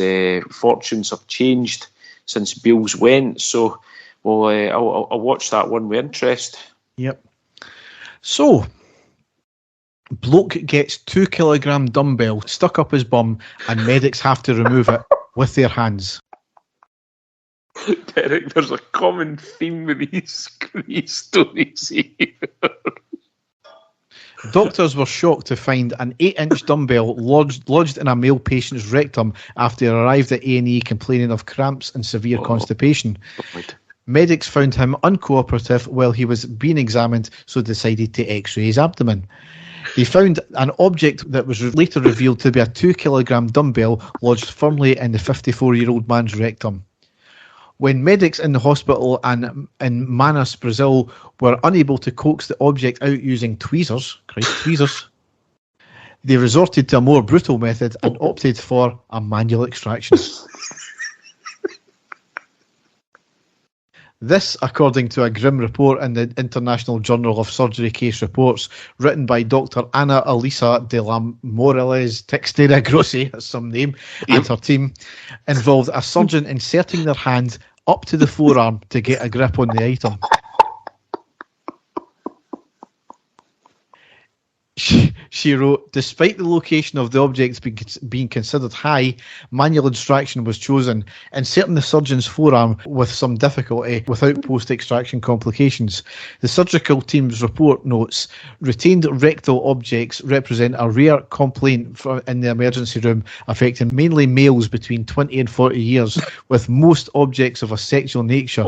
fortunes have changed since Beale's went. So, well, I'll watch that one with interest. Yep. So, bloke gets 2 kilogram dumbbell stuck up his bum, and medics have to remove it with their hands. Derek, there's a common theme with these stories here. Doctors were shocked to find an 8-inch dumbbell lodged in a male patient's rectum after he arrived at A&E complaining of cramps and severe constipation. Right. Medics found him uncooperative while he was being examined, so decided to x-ray his abdomen. They found an object that was later revealed to be a 2 kilogram dumbbell lodged firmly in the 54-year-old man's rectum. When medics in the hospital and in Manaus, Brazil, were unable to coax the object out using tweezers, they resorted to a more brutal method and opted for a manual extraction. This, according to a grim report in the International Journal of Surgery Case Reports, written by Dr. Ana Elisa de la Morales Textera Grossi, that's some name, and her team, involved a surgeon inserting their hand up to the forearm to get a grip on the item. She wrote, despite the location of the object being considered high, manual extraction was chosen, inserting the surgeon's forearm with some difficulty without post-extraction complications. The surgical team's report notes, retained rectal objects represent a rare complaint in the emergency room, affecting mainly males between 20 and 40 years, with most objects of a sexual nature,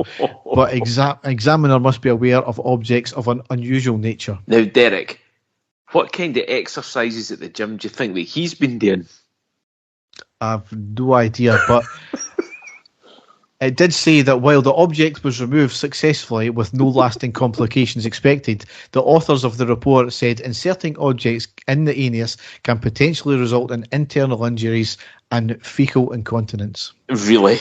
but examiner must be aware of objects of an unusual nature. Now, Derek, what kind of exercises at the gym do you think that he's been doing? I've no idea, but it did say that while the object was removed successfully with no lasting complications expected, the authors of the report said inserting objects in the anus can potentially result in internal injuries and fecal incontinence. Really?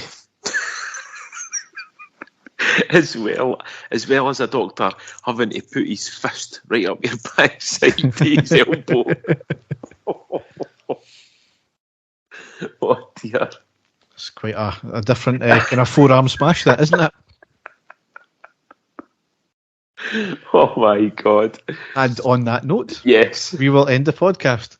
As well as a doctor having to put his fist right up your backside to his elbow. Oh dear. It's quite a different kind of forearm smash, that, isn't it? Oh my God. And on that note, yes, we will end the podcast.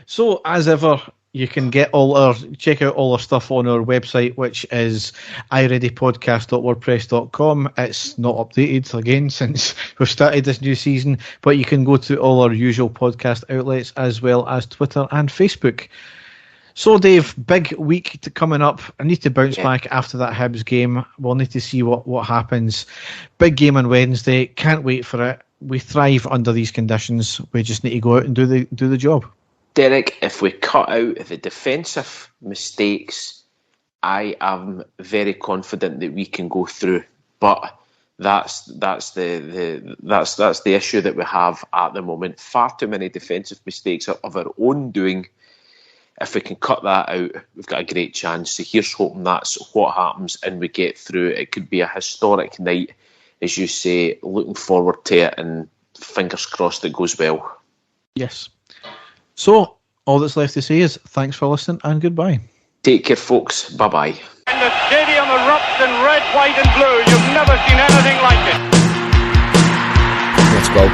So, as ever, you can check out all our stuff on our website, which is ireadypodcast.wordpress.com. It's not updated again since we've started this new season, but you can go to all our usual podcast outlets as well as Twitter and Facebook. So, Dave, big week coming up. I need to bounce back after that Hibs game. We'll need to see what happens. Big game on Wednesday. Can't wait for it. We thrive under these conditions. We just need to go out and do the job. Derek, if we cut out the defensive mistakes, I am very confident that we can go through. But that's the issue that we have at the moment. Far too many defensive mistakes of our own doing. If we can cut that out, we've got a great chance. So here's hoping that's what happens and we get through. It could be a historic night, as you say. Looking forward to it, and fingers crossed it goes well. Yes. So, all that's left to say is thanks for listening and goodbye. Take care, folks. Bye-bye. And the stadium erupts in red, white and blue. You've never seen anything like it. Let's go.